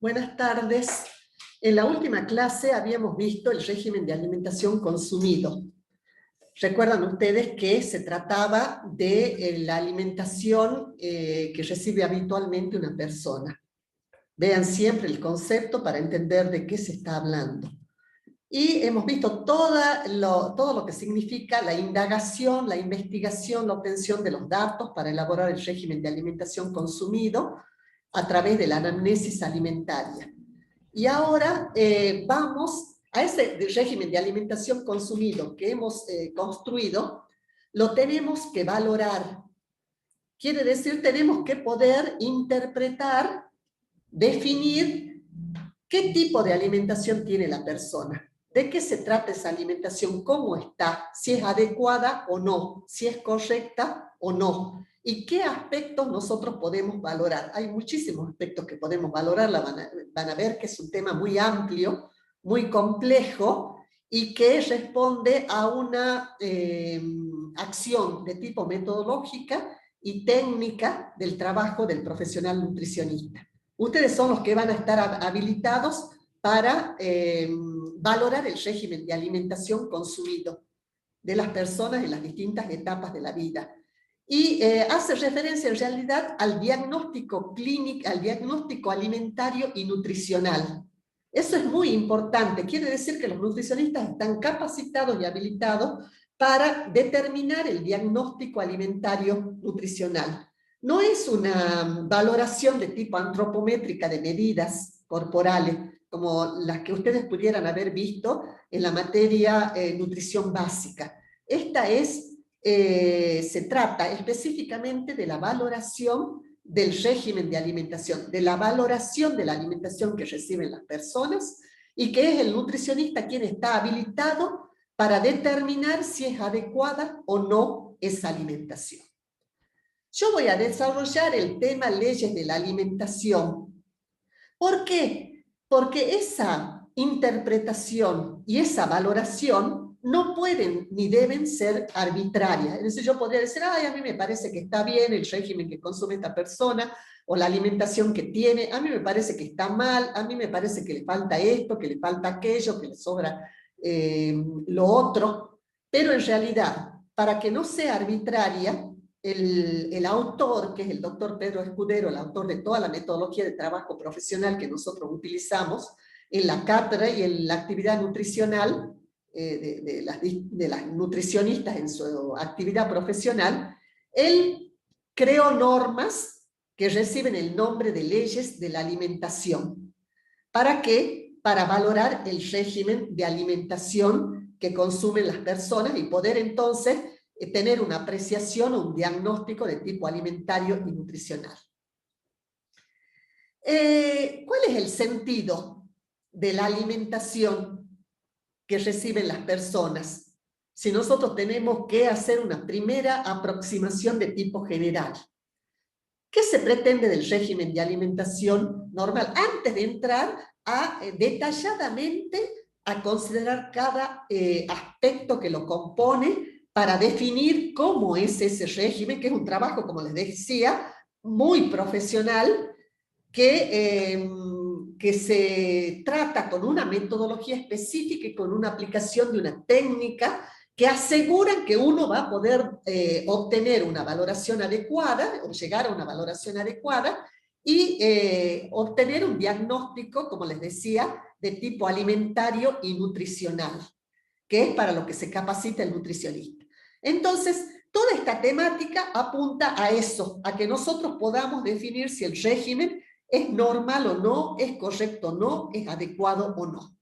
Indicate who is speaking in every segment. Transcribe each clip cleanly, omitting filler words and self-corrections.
Speaker 1: Buenas tardes. En la última clase habíamos visto el régimen de alimentación consumido. Recuerdan ustedes que se trataba de la alimentación que recibe habitualmente una persona. Vean siempre el concepto para entender de qué se está hablando. Y hemos visto todo lo que significa la indagación, la investigación, la obtención de los datos para elaborar el régimen de alimentación consumido a través de la anamnesis alimentaria. Y ahora vamos a ese régimen de alimentación consumido que hemos construido, lo tenemos que valorar. Quiere decir, tenemos que poder interpretar, definir qué tipo de alimentación tiene la persona, de qué se trata esa alimentación, cómo está, si es adecuada o no, si es correcta o no. ¿Y qué aspectos nosotros podemos valorar? Hay muchísimos aspectos que podemos valorar, van a ver que es un tema muy amplio, muy complejo, y que responde a una acción de tipo metodológica y técnica del trabajo del profesional nutricionista. Ustedes son los que van a estar habilitados para valorar el régimen de alimentación consumido de las personas en las distintas etapas de la vida. Y hace referencia en realidad al diagnóstico clínico, al diagnóstico alimentario y nutricional. Eso es muy importante. Quiere decir que los nutricionistas están capacitados y habilitados para determinar el diagnóstico alimentario nutricional. No es una valoración de tipo antropométrica de medidas corporales, como las que ustedes pudieran haber visto en la materia nutrición básica. Esta se trata específicamente de la valoración del régimen de alimentación, de la valoración de la alimentación que reciben las personas, y que es el nutricionista quien está habilitado para determinar si es adecuada o no esa alimentación. Yo voy a desarrollar el tema leyes de la alimentación. ¿Por qué? Porque esa interpretación y esa valoración no pueden ni deben ser arbitrarias. Es decir, yo podría decir, ay, a mí me parece que está bien el régimen que consume esta persona o la alimentación que tiene, a mí me parece que está mal, a mí me parece que le falta esto, que le falta aquello, que le sobra lo otro, pero en realidad, para que no sea arbitraria, el autor, que es el doctor Pedro Escudero, el autor de toda la metodología de trabajo profesional que nosotros utilizamos en la cátedra y en la actividad nutricional de las nutricionistas en su actividad profesional, él creó normas que reciben el nombre de leyes de la alimentación. ¿Para qué? Para valorar el régimen de alimentación que consumen las personas y poder entonces tener una apreciación o un diagnóstico de tipo alimentario y nutricional. ¿Cuál es el sentido de la alimentación que reciben las personas? Si nosotros tenemos que hacer una primera aproximación de tipo general. ¿Qué se pretende del régimen de alimentación normal? Antes de entrar detalladamente a considerar cada aspecto que lo compone para definir cómo es ese régimen, que es un trabajo, como les decía, muy profesional, que se trata con una metodología específica y con una aplicación de una técnica que aseguran que uno va a poder obtener una valoración adecuada, o llegar a una valoración adecuada, y obtener un diagnóstico, como les decía, de tipo alimentario y nutricional, que es para lo que se capacita el nutricionista. Entonces, toda esta temática apunta a eso, a que nosotros podamos definir si el régimen es normal o no, es correcto o no, es adecuado o no.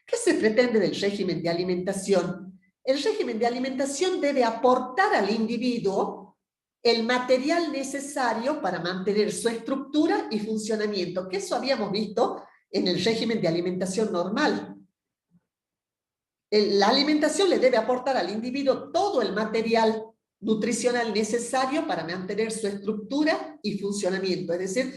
Speaker 1: ¿Qué se pretende del régimen de alimentación? El régimen de alimentación debe aportar al individuo el material necesario para mantener su estructura y funcionamiento, que eso habíamos visto en el régimen de alimentación normal. La alimentación le debe aportar al individuo todo el material nutricional necesario para mantener su estructura y funcionamiento. Es decir,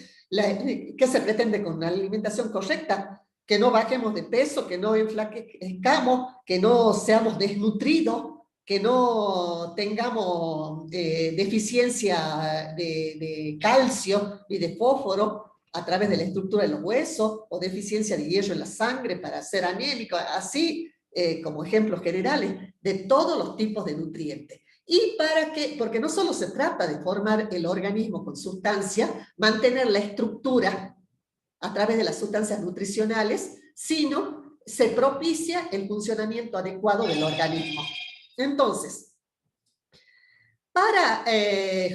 Speaker 1: ¿qué se pretende con una alimentación correcta? Que no bajemos de peso, que no enflaquezcamos, que no seamos desnutridos, que no tengamos deficiencia de calcio y de fósforo, a través de la estructura de los huesos, o deficiencia de hierro en la sangre para ser anémico, así como ejemplos generales de todos los tipos de nutrientes. ¿Y para qué? Porque no solo se trata de formar el organismo con sustancias, mantener la estructura a través de las sustancias nutricionales, sino se propicia el funcionamiento adecuado del organismo. Entonces, para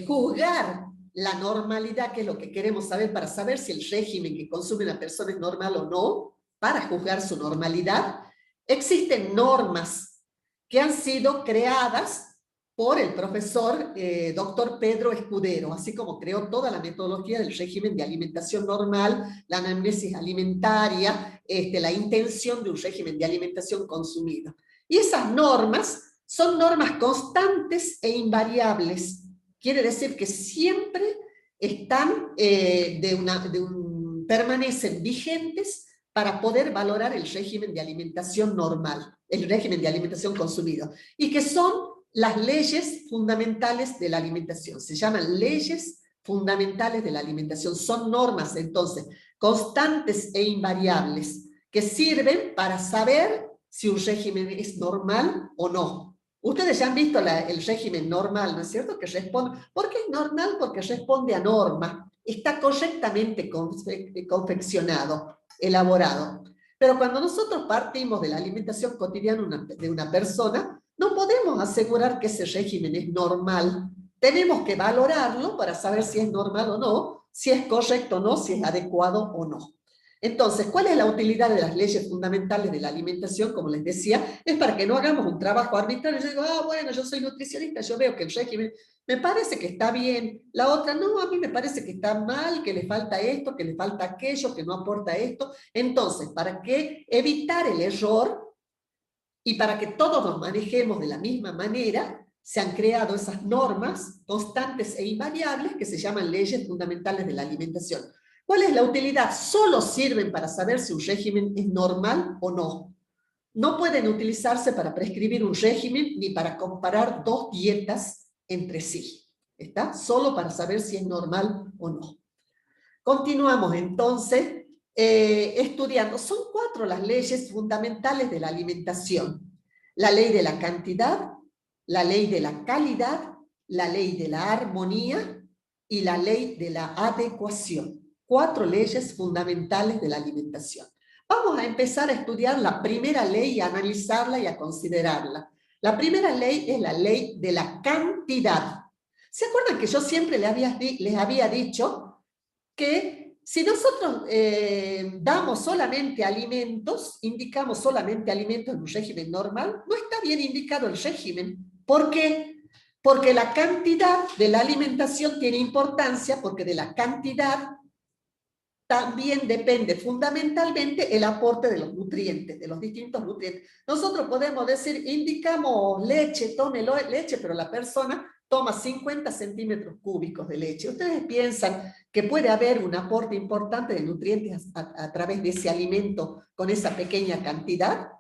Speaker 1: juzgar la normalidad, que es lo que queremos saber, para saber si el régimen que consume una persona es normal o no, para juzgar su normalidad, existen normas que han sido creadas por el profesor doctor Pedro Escudero, así como creó toda la metodología del régimen de alimentación normal, la anamnesis alimentaria, la intención de un régimen de alimentación consumido. Y esas normas son normas constantes e invariables. Quiere decir que siempre están, permanecen vigentes para poder valorar el régimen de alimentación normal, el régimen de alimentación consumido, y que son las leyes fundamentales de la alimentación. Se llaman leyes fundamentales de la alimentación. Son normas, entonces, constantes e invariables, que sirven para saber si un régimen es normal o no. Ustedes ya han visto el régimen normal, ¿no es cierto? Que responde, ¿por qué es normal? Porque responde a norma. Está correctamente confeccionado, elaborado. Pero cuando nosotros partimos de la alimentación cotidiana de una persona, no podemos asegurar que ese régimen es normal. Tenemos que valorarlo para saber si es normal o no, si es correcto o no, si es adecuado o no. Entonces, ¿cuál es la utilidad de las leyes fundamentales de la alimentación? Como les decía, es para que no hagamos un trabajo arbitrario. Yo digo, bueno, yo soy nutricionista, yo veo que el régimen me parece que está bien. La otra, no, a mí me parece que está mal, que le falta esto, que le falta aquello, que no aporta esto. Entonces, ¿para qué evitar el error? Y para que todos nos manejemos de la misma manera, se han creado esas normas constantes e invariables que se llaman leyes fundamentales de la alimentación. ¿Cuál es la utilidad? Solo sirven para saber si un régimen es normal o no. No pueden utilizarse para prescribir un régimen ni para comparar dos dietas entre sí. ¿Está? Solo para saber si es normal o no. Continuamos entonces estudiando. Son 4 las leyes fundamentales de la alimentación. La ley de la cantidad, la ley de la calidad, la ley de la armonía y la ley de la adecuación. 4 leyes fundamentales de la alimentación. Vamos a empezar a estudiar la primera ley y a analizarla y a considerarla. La primera ley es la ley de la cantidad. ¿Se acuerdan que yo siempre les había dicho que si nosotros damos solamente alimentos, indicamos solamente alimentos en un régimen normal, no está bien indicado el régimen? ¿Por qué? Porque la cantidad de la alimentación tiene importancia, porque de la cantidad también depende fundamentalmente el aporte de los nutrientes, de los distintos nutrientes. Nosotros podemos decir, indicamos leche, tome leche, pero la persona toma 50 centímetros cúbicos de leche. ¿Ustedes piensan que puede haber un aporte importante de nutrientes a través de ese alimento con esa pequeña cantidad?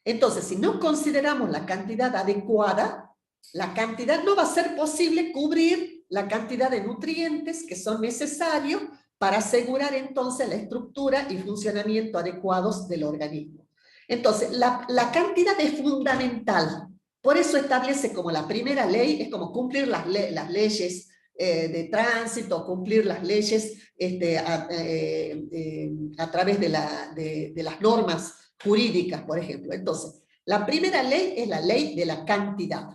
Speaker 1: Entonces, si no consideramos la cantidad adecuada, la cantidad no va a ser posible cubrir la cantidad de nutrientes que son necesarios para asegurar entonces la estructura y funcionamiento adecuados del organismo. Entonces, la cantidad es fundamental. Por eso establece como la primera ley, es como cumplir las leyes de tránsito, cumplir las leyes a través de las normas jurídicas, por ejemplo. Entonces, la primera ley es la ley de la cantidad.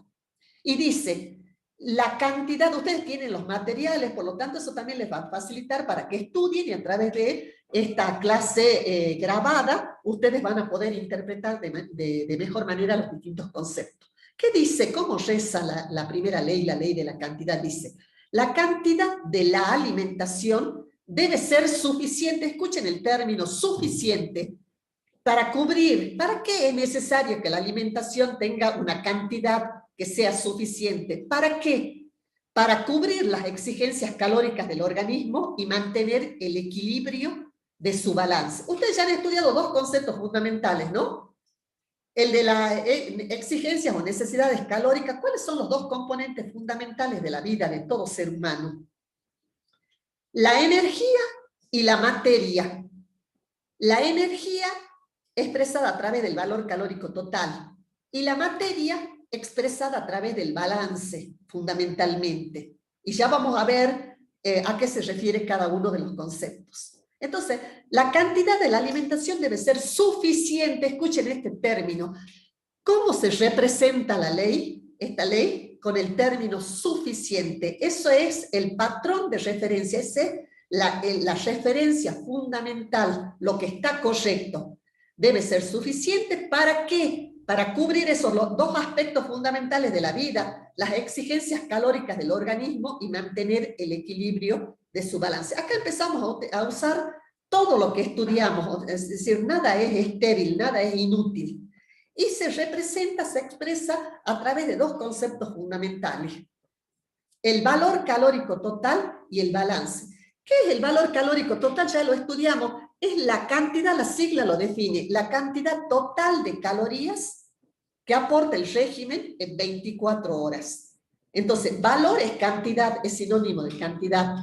Speaker 1: Y dice, la cantidad, ustedes tienen los materiales, por lo tanto eso también les va a facilitar para que estudien y a través de esta clase grabada, ustedes van a poder interpretar de mejor manera los distintos conceptos. ¿Qué dice? ¿Cómo reza la primera ley, la ley de la cantidad? Dice, la cantidad de la alimentación debe ser suficiente, escuchen el término suficiente, para cubrir. ¿Para qué es necesario que la alimentación tenga una cantidad que sea suficiente? ¿Para qué? Para cubrir las exigencias calóricas del organismo y mantener el equilibrio de su balance. Ustedes ya han estudiado 2 conceptos fundamentales, ¿no? El de las exigencias o necesidades calóricas. ¿Cuáles son los 2 componentes fundamentales de la vida de todo ser humano? La energía y la materia. La energía expresada a través del valor calórico total y la materia expresada a través del balance, fundamentalmente. Y ya vamos a ver a qué se refiere cada uno de los conceptos. Entonces, la cantidad de la alimentación debe ser suficiente. Escuchen este término. ¿Cómo se representa la ley? Esta ley con el término suficiente. Eso es el patrón de referencia, esa es la referencia fundamental, lo que está correcto. Debe ser suficiente ¿para qué? Para cubrir esos dos aspectos fundamentales de la vida, las exigencias calóricas del organismo y mantener el equilibrio de su balance. Acá empezamos a usar todo lo que estudiamos, es decir, nada es estéril, nada es inútil. Y se representa, se expresa a través de dos conceptos fundamentales. El valor calórico total y el balance. ¿Qué es el valor calórico total? Ya lo estudiamos. Es la cantidad, la sigla lo define, la cantidad total de calorías que aporta el régimen en 24 horas. Entonces, valor es cantidad, es sinónimo de cantidad.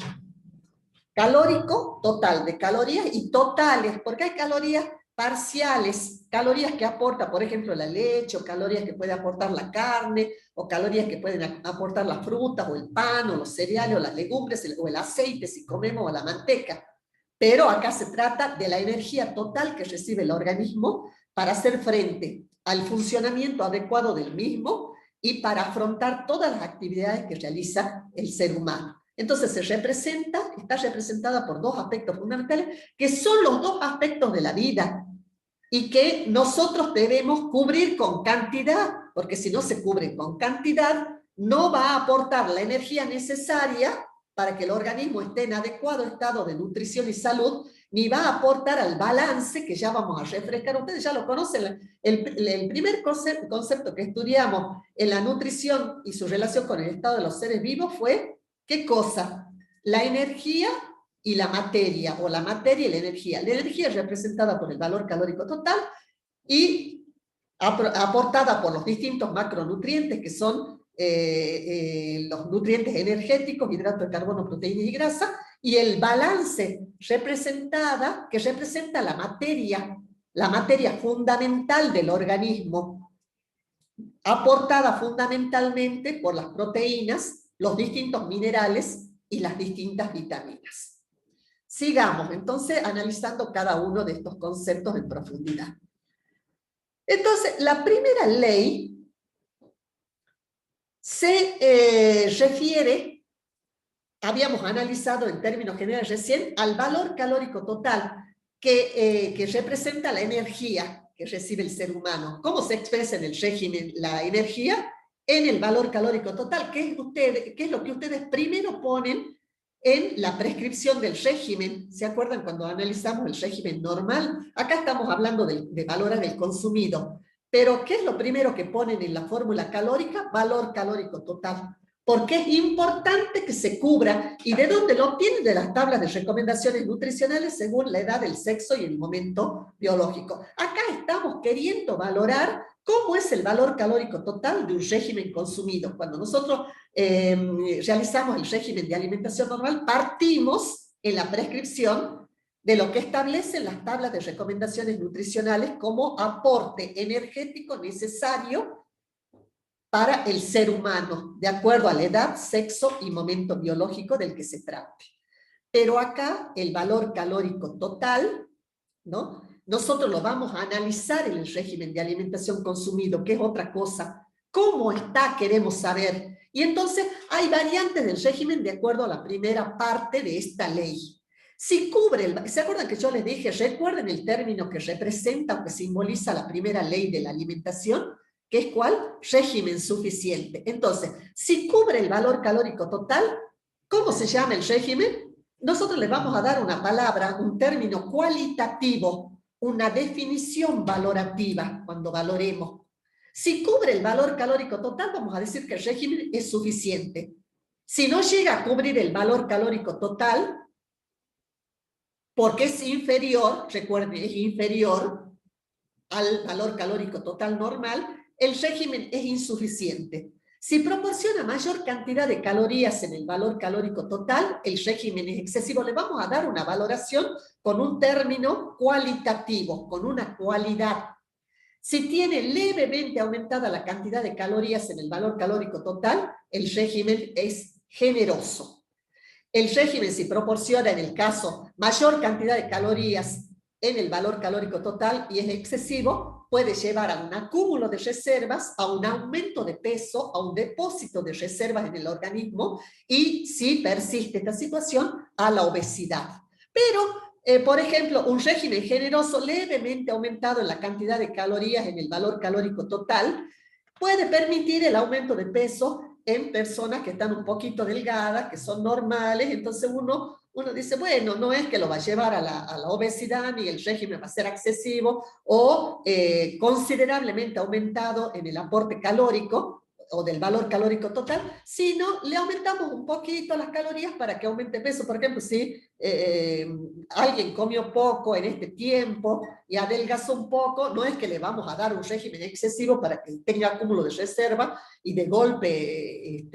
Speaker 1: Calórico, total de calorías, y totales, porque hay calorías parciales, calorías que aporta, por ejemplo, la leche, o calorías que puede aportar la carne, o calorías que pueden aportar las frutas, o el pan, o los cereales, o las legumbres, o el aceite, si comemos, o la manteca. Pero acá se trata de la energía total que recibe el organismo para hacer frente al funcionamiento adecuado del mismo y para afrontar todas las actividades que realiza el ser humano. Entonces está representada por dos aspectos fundamentales, que son los dos aspectos de la vida, y que nosotros debemos cubrir con cantidad, porque si no se cubre con cantidad, no va a aportar la energía necesaria para que el organismo esté en adecuado estado de nutrición y salud, ni va a aportar al balance, que ya vamos a refrescar. Ustedes ya lo conocen, el primer concepto que estudiamos en la nutrición y su relación con el estado de los seres vivos fue, ¿qué cosa? La energía y la materia, o la materia y la energía. La energía es representada por el valor calórico total y aportada por los distintos macronutrientes, que son los nutrientes energéticos, hidratos de carbono, proteínas y grasa, y el balance que representa la materia fundamental del organismo, aportada fundamentalmente por las proteínas, los distintos minerales y las distintas vitaminas. Sigamos entonces analizando cada uno de estos conceptos en profundidad. Entonces, la primera ley se refiere, habíamos analizado en términos generales recién, al valor calórico total que representa la energía que recibe el ser humano. ¿Cómo se expresa en el régimen la energía? En el valor calórico total, que es lo que ustedes primero ponen en la prescripción del régimen. ¿Se acuerdan cuando analizamos el régimen normal? Acá estamos hablando de valor del consumido. Pero, ¿qué es lo primero que ponen en la fórmula calórica? Valor calórico total. Porque es importante que se cubra. ¿Y de dónde lo obtienen? De las tablas de recomendaciones nutricionales según la edad, el sexo y el momento biológico. Acá estamos queriendo valorar cómo es el valor calórico total de un régimen consumido. Cuando nosotros realizamos el régimen de alimentación normal, partimos en la prescripción de lo que establecen las tablas de recomendaciones nutricionales como aporte energético necesario para el ser humano, de acuerdo a la edad, sexo y momento biológico del que se trate. Pero acá el valor calórico total, ¿no? Nosotros lo vamos a analizar en el régimen de alimentación consumido, que es otra cosa. ¿Cómo está? Queremos saber. Y entonces hay variantes del régimen de acuerdo a la primera parte de esta ley. Si cubre, ¿se acuerdan que yo les dije? Recuerden el término que representa o que simboliza la primera ley de la alimentación, que es ¿cuál? Régimen suficiente. Entonces, si cubre el valor calórico total, ¿cómo se llama el régimen? Nosotros le vamos a dar una palabra, un término cualitativo, una definición valorativa cuando valoremos. Si cubre el valor calórico total, vamos a decir que el régimen es suficiente. Si no llega a cubrir el valor calórico total, porque es inferior, recuerden, es inferior al valor calórico total normal, el régimen es insuficiente. Si proporciona mayor cantidad de calorías en el valor calórico total, el régimen es excesivo. Le vamos a dar una valoración con un término cualitativo, con una cualidad. Si tiene levemente aumentada la cantidad de calorías en el valor calórico total, el régimen es generoso. El régimen, si proporciona en el caso mayor cantidad de calorías en el valor calórico total y es excesivo, puede llevar a un acúmulo de reservas, a un aumento de peso, a un depósito de reservas en el organismo y, si persiste esta situación, a la obesidad. Pero, por ejemplo, un régimen generoso levemente aumentado en la cantidad de calorías en el valor calórico total puede permitir el aumento de peso en personas que están un poquito delgadas, que son normales. Entonces uno dice, bueno, no es que lo va a llevar a la obesidad, ni el régimen va a ser excesivo o considerablemente aumentado en el aporte calórico o del valor calórico total, sino le aumentamos un poquito las calorías para que aumente peso. Por ejemplo, si alguien comió poco en este tiempo y adelgazó un poco, no es que le vamos a dar un régimen excesivo para que tenga acúmulo de reserva y de golpe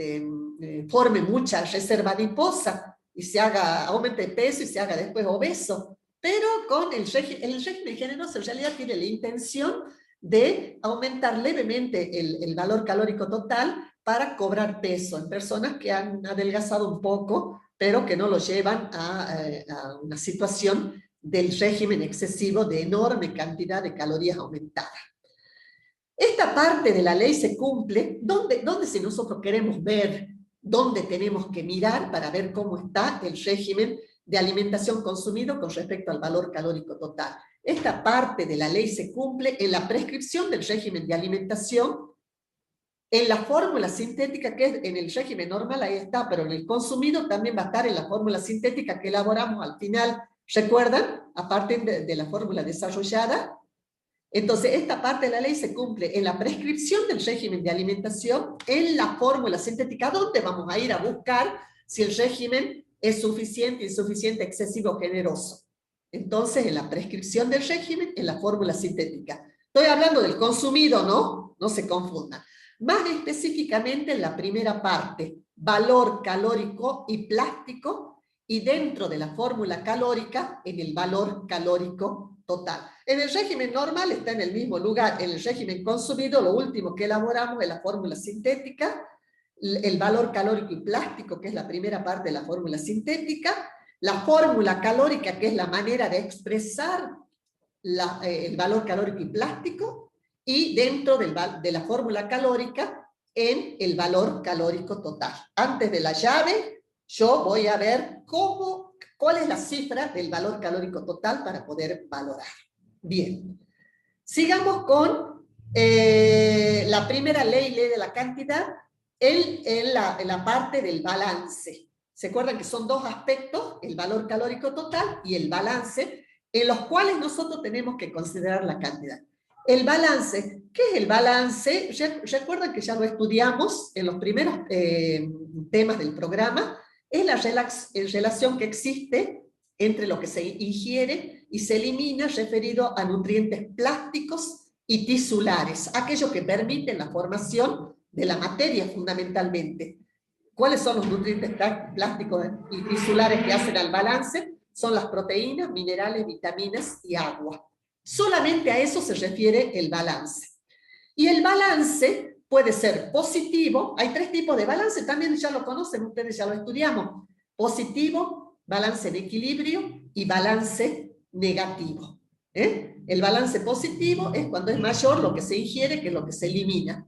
Speaker 1: forme mucha reserva adiposa y se haga, aumente de peso y se haga después obeso. Pero con el régimen generoso en realidad tiene la intención de aumentar levemente el valor calórico total para cobrar peso en personas que han adelgazado un poco, pero que no lo llevan a una situación del régimen excesivo de enorme cantidad de calorías aumentadas. Esta parte de la ley se cumple, ¿dónde si nosotros queremos ver dónde tenemos que mirar para ver cómo está el régimen de alimentación consumido con respecto al valor calórico total? Esta parte de la ley se cumple en la prescripción del régimen de alimentación, en la fórmula sintética, que es en el régimen normal, ahí está, pero en el consumido también va a estar en la fórmula sintética que elaboramos al final. ¿Recuerdan? Aparte de la fórmula desarrollada. Entonces, esta parte de la ley se cumple en la prescripción del régimen de alimentación, en la fórmula sintética, donde vamos a ir a buscar si el régimen es suficiente, insuficiente, excesivo o generoso. Entonces, en la prescripción del régimen, en la fórmula sintética. Estoy hablando del consumido, ¿no? No se confundan. Más específicamente en la primera parte, valor calórico y plástico, y dentro de la fórmula calórica, en el valor calórico total. En el régimen normal está en el mismo lugar. En el régimen consumido, lo último que elaboramos es la fórmula sintética, el valor calórico y plástico, que es la primera parte de la fórmula sintética, la fórmula calórica, que es la manera de expresar el valor calórico y plástico, y dentro de la fórmula calórica, en el valor calórico total. Antes de la llave, yo voy a ver cuál es la cifra del valor calórico total para poder valorar. Bien, sigamos con la primera ley de la cantidad en la parte del balance. ¿Se acuerdan que son dos aspectos, el valor calórico total y el balance, en los cuales nosotros tenemos que considerar la cantidad? El balance, ¿qué es el balance? ¿Recuerdan que ya lo estudiamos en los primeros temas del programa? Es la relación que existe entre lo que se ingiere y se elimina referido a nutrientes plásticos y tisulares, aquellos que permiten la formación de la materia fundamentalmente. ¿Cuáles son los nutrientes plásticos y tisulares que hacen al balance? Son las proteínas, minerales, vitaminas y agua. Solamente a eso se refiere el balance. Y el balance puede ser positivo. Hay tres tipos de balance, también ya lo conocen, ustedes ya lo estudiamos. Positivo, balance en equilibrio y balance negativo. El balance positivo es cuando es mayor lo que se ingiere que lo que se elimina.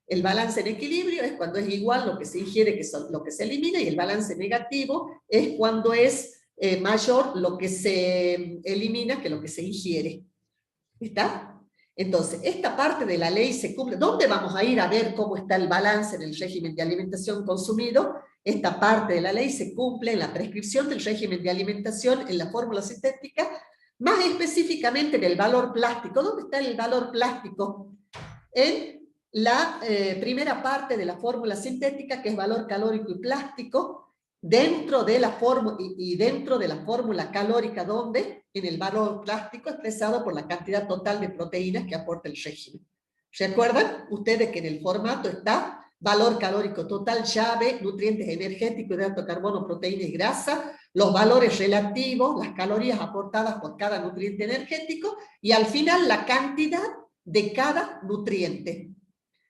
Speaker 1: El balance en equilibrio es cuando es igual lo que se ingiere que lo que se elimina, y el balance negativo es cuando es mayor lo que se elimina que lo que se ingiere. ¿Está? Entonces, esta parte de la ley se cumple. ¿Dónde vamos a ir a ver cómo está el balance en el régimen de alimentación consumido? Esta parte de la ley se cumple en la prescripción del régimen de alimentación en la fórmula sintética, más específicamente en el valor plástico. ¿Dónde está el valor plástico? En la primera parte de la fórmula sintética, que es valor calórico y plástico, dentro de la fórmula calórica, donde en el valor plástico expresado por la cantidad total de proteínas que aporta el régimen. ¿Recuerdan ustedes que en el formato está valor calórico total, llave, nutrientes energéticos, hidrato de carbono, proteína y grasa, los valores relativos, las calorías aportadas por cada nutriente energético, y al final la cantidad de cada nutriente.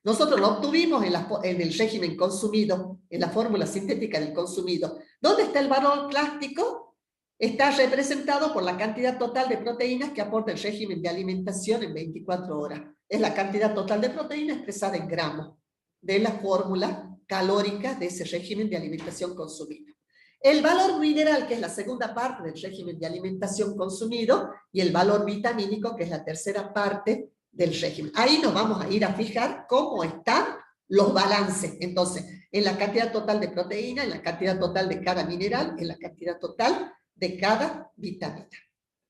Speaker 1: Nosotros lo obtuvimos en el régimen consumido, en la fórmula sintética del consumido. ¿Dónde está el valor clásico? Está representado por la cantidad total de proteínas que aporta el régimen de alimentación en 24 horas. Es la cantidad total de proteína expresada en gramos de la fórmula calórica de ese régimen de alimentación consumido. El valor mineral, que es la segunda parte del régimen de alimentación consumido, y el valor vitamínico, que es la tercera parte del régimen. Ahí nos vamos a ir a fijar cómo están los balances. Entonces, en la cantidad total de proteína, en la cantidad total de cada mineral, en la cantidad total de cada vitamina,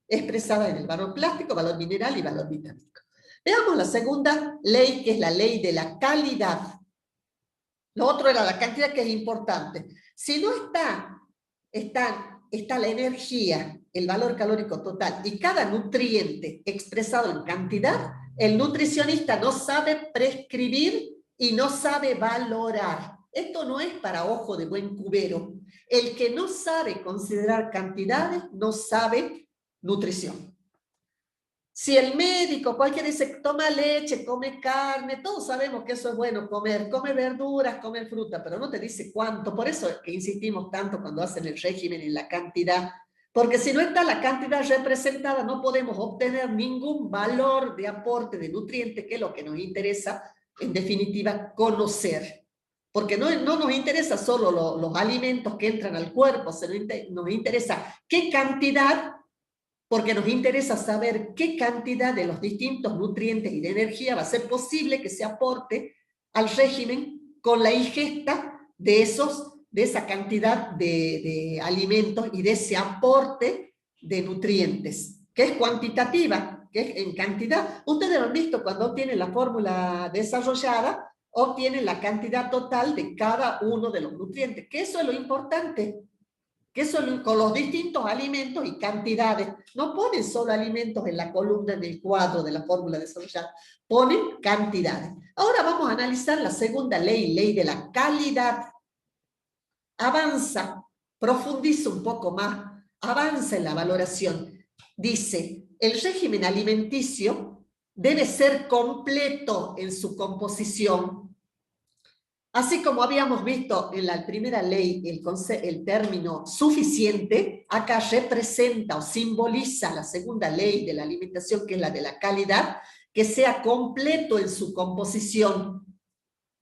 Speaker 1: expresada en el valor plástico, valor mineral y valor vitamínico. Veamos la segunda ley, que es la ley de la calidad. Lo otro era la cantidad, que es importante. Si no está la energía, el valor calórico total y cada nutriente expresado en cantidad, el nutricionista no sabe prescribir y no sabe valorar. Esto no es para ojo de buen cubero. El que no sabe considerar cantidades no sabe nutrición. Si el médico, cualquiera dice, toma leche, come carne, todos sabemos que eso es bueno comer, come verduras, come fruta, pero no te dice cuánto. Por eso es que insistimos tanto cuando hacen el régimen en la cantidad, porque si no está la cantidad representada, no podemos obtener ningún valor de aporte de nutrientes, que es lo que nos interesa, en definitiva, conocer. Porque no nos interesa solo los alimentos que entran al cuerpo, nos interesa qué cantidad, porque nos interesa saber qué cantidad de los distintos nutrientes y de energía va a ser posible que se aporte al régimen con la ingesta de esa cantidad de alimentos y de ese aporte de nutrientes, que es cuantitativa, que es en cantidad. Ustedes lo han visto cuando obtienen la fórmula desarrollada, obtienen la cantidad total de cada uno de los nutrientes, que eso es lo importante. Que son con los distintos alimentos y cantidades. No ponen solo alimentos en la columna del cuadro de la fórmula desarrollada, ponen cantidades. Ahora vamos a analizar la segunda ley, ley de la calidad. Avanza, profundiza un poco más, avanza en la valoración. Dice, el régimen alimenticio debe ser completo en su composición. Así como habíamos visto en la primera ley el término suficiente, acá representa o simboliza la segunda ley de la alimentación, que es la de la calidad, que sea completo en su composición.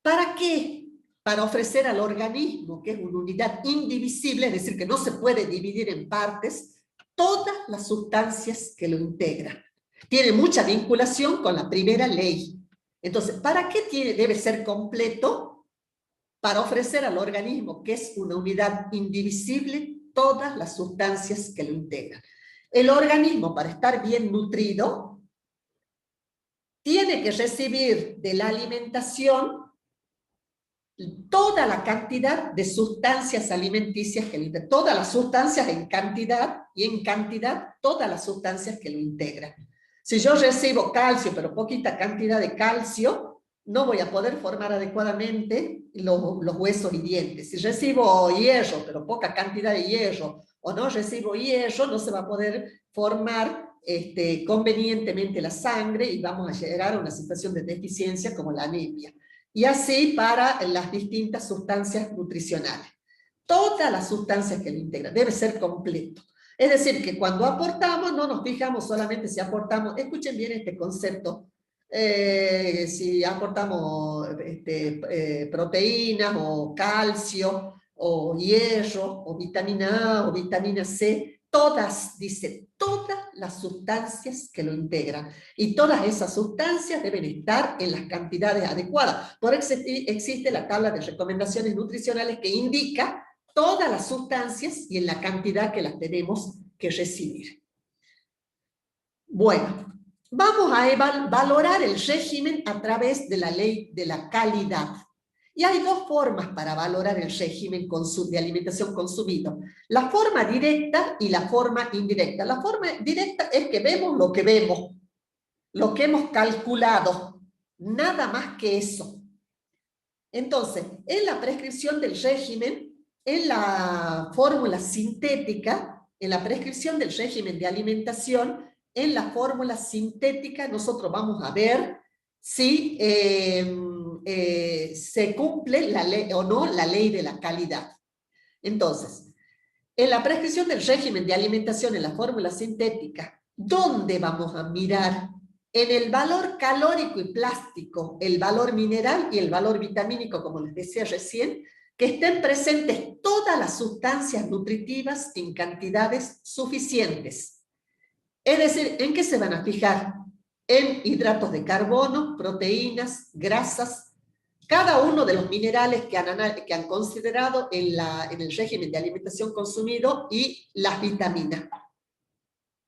Speaker 1: ¿Para qué? Para ofrecer al organismo, que es una unidad indivisible, es decir, que no se puede dividir en partes, todas las sustancias que lo integran. Tiene mucha vinculación con la primera ley. Entonces, ¿para qué debe ser completo? Para ofrecer al organismo, que es una unidad indivisible, todas las sustancias que lo integran. El organismo, para estar bien nutrido, tiene que recibir de la alimentación toda la cantidad de sustancias alimenticias que lo integran. Todas las sustancias en cantidad, y en cantidad todas las sustancias que lo integran. Si yo recibo calcio, pero poquita cantidad de calcio, no voy a poder formar adecuadamente los huesos y dientes. Si recibo hierro, pero poca cantidad de hierro, o no recibo hierro, no se va a poder formar convenientemente la sangre y vamos a llegar a una situación de deficiencia como la anemia. Y así para las distintas sustancias nutricionales. Todas las sustancias que lo integran, debe ser completo. Es decir, que cuando aportamos, no nos fijamos solamente si aportamos, escuchen bien este concepto, si aportamos proteínas o calcio o hierro o vitamina A o vitamina C, todas, dice, todas las sustancias que lo integran, y todas esas sustancias deben estar en las cantidades adecuadas. Por eso existe la tabla de recomendaciones nutricionales que indica todas las sustancias y en la cantidad que las tenemos que recibir. Bueno, vamos a valorar el régimen a través de la ley de la calidad. Y hay dos formas para valorar el régimen de alimentación consumido. La forma directa y la forma indirecta. La forma directa es que vemos, lo que hemos calculado, nada más que eso. Entonces, en la prescripción del régimen, en la fórmula sintética, en la prescripción del régimen de alimentación, en la fórmula sintética nosotros vamos a ver si se cumple la ley o no la ley de la calidad. Entonces, en la prescripción del régimen de alimentación en la fórmula sintética, ¿dónde vamos a mirar? En el valor calórico y plástico, el valor mineral y el valor vitamínico, como les decía recién, que estén presentes todas las sustancias nutritivas en cantidades suficientes. Es decir, ¿en qué se van a fijar? En hidratos de carbono, proteínas, grasas, cada uno de los minerales que han considerado en el régimen de alimentación consumido y las vitaminas.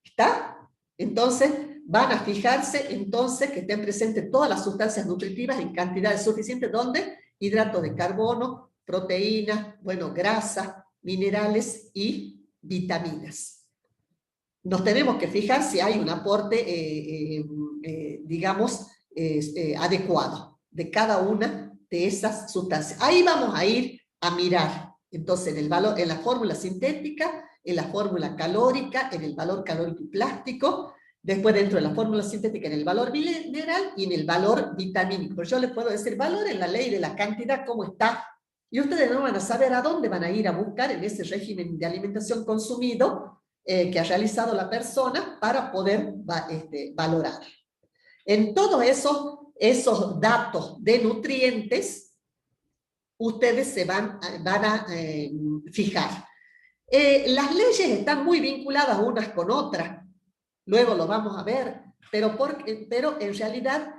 Speaker 1: ¿Está? Entonces, van a fijarse entonces que estén presentes todas las sustancias nutritivas en cantidades suficientes, donde hidratos de carbono, proteínas, bueno, grasas, minerales y vitaminas. Nos tenemos que fijar si hay un aporte, digamos, adecuado de cada una de esas sustancias. Ahí vamos a ir a mirar, entonces, en la fórmula sintética, en la fórmula calórica, en el valor calórico y plástico, después dentro de la fórmula sintética en el valor mineral y en el valor vitamínico. Pero yo les puedo decir, valor en la ley de la cantidad, ¿cómo está? Y ustedes no van a saber a dónde van a ir a buscar en ese régimen de alimentación consumido que ha realizado la persona para poder valorar. En todos esos datos de nutrientes, ustedes se van a fijar. Las leyes están muy vinculadas unas con otras, luego lo vamos a ver, pero en realidad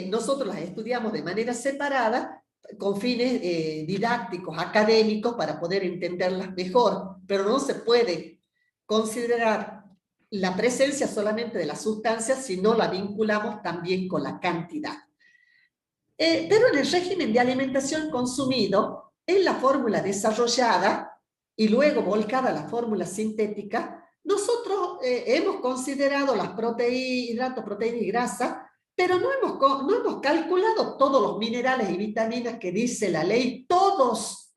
Speaker 1: nosotros las estudiamos de manera separada con fines didácticos, académicos, para poder entenderlas mejor, pero no se puede considerar la presencia solamente de las sustancias si no la vinculamos también con la cantidad. Pero en el régimen de alimentación consumido, en la fórmula desarrollada y luego volcada a la fórmula sintética, nosotros hemos considerado las hidratos, proteínas y grasa, pero no hemos calculado todos los minerales y vitaminas que dice la ley, todas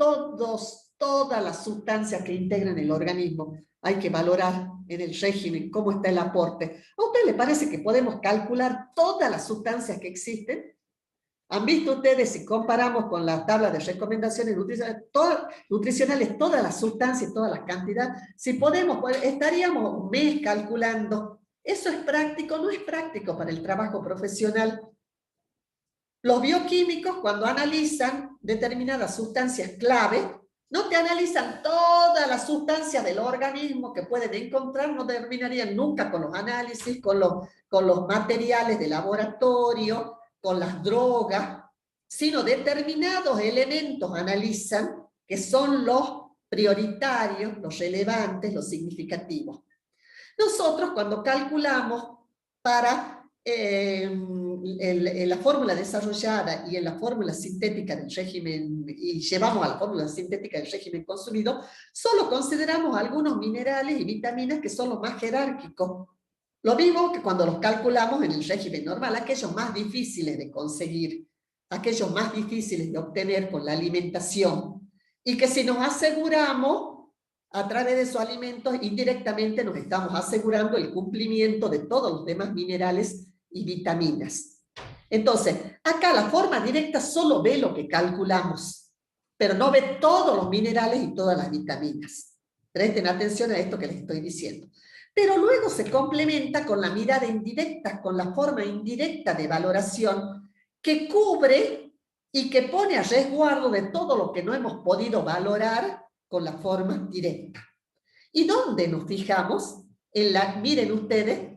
Speaker 1: las sustancias que integran el organismo. Hay que valorar en el régimen cómo está el aporte. ¿A usted le parece que podemos calcular todas las sustancias que existen? ¿Han visto ustedes, si comparamos con la tabla de recomendaciones nutricionales, todas las sustancias, todas las cantidades? Si podemos, estaríamos un mes calculando. ¿Eso es práctico? No es práctico para el trabajo profesional. Los bioquímicos, cuando analizan determinadas sustancias clave, no te analizan todas las sustancias del organismo que pueden encontrar, no terminarían nunca con los análisis, con los materiales de laboratorio, con las drogas, sino determinados elementos analizan que son los prioritarios, los relevantes, los significativos. Nosotros, cuando calculamos para en la fórmula desarrollada y en la fórmula sintética del régimen, y llevamos a la fórmula sintética del régimen consumido, solo consideramos algunos minerales y vitaminas que son los más jerárquicos. Lo mismo que cuando los calculamos en el régimen normal, aquellos más difíciles de conseguir, aquellos más difíciles de obtener con la alimentación, y que si nos aseguramos a través de esos alimentos, indirectamente nos estamos asegurando el cumplimiento de todos los demás minerales y vitaminas. Entonces, acá la forma directa solo ve lo que calculamos, pero no ve todos los minerales y todas las vitaminas. Presten atención a esto que les estoy diciendo. Pero luego se complementa con la mirada indirecta, con la forma indirecta de valoración, que cubre y que pone a resguardo de todo lo que no hemos podido valorar con la forma directa. ¿Y dónde nos fijamos? Miren ustedes,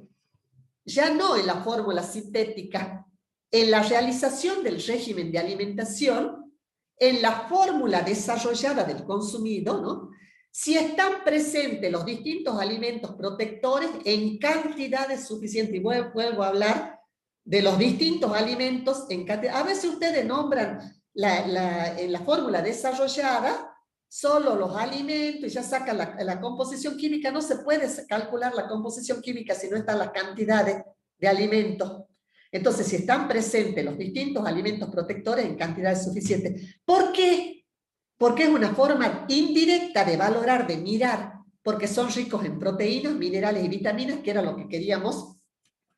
Speaker 1: ya no en la fórmula sintética, en la realización del régimen de alimentación, en la fórmula desarrollada del consumido, ¿no? Si están presentes los distintos alimentos protectores en cantidades suficientes. Y vuelvo a hablar de los distintos alimentos en cantidad. A veces ustedes nombran en la fórmula desarrollada solo los alimentos y ya sacan la composición química. No se puede calcular la composición química si no están las cantidades de alimentos. Entonces, si están presentes los distintos alimentos protectores en cantidades suficientes. ¿Por qué? Porque es una forma indirecta de valorar, de mirar, porque son ricos en proteínas, minerales y vitaminas, que era lo que queríamos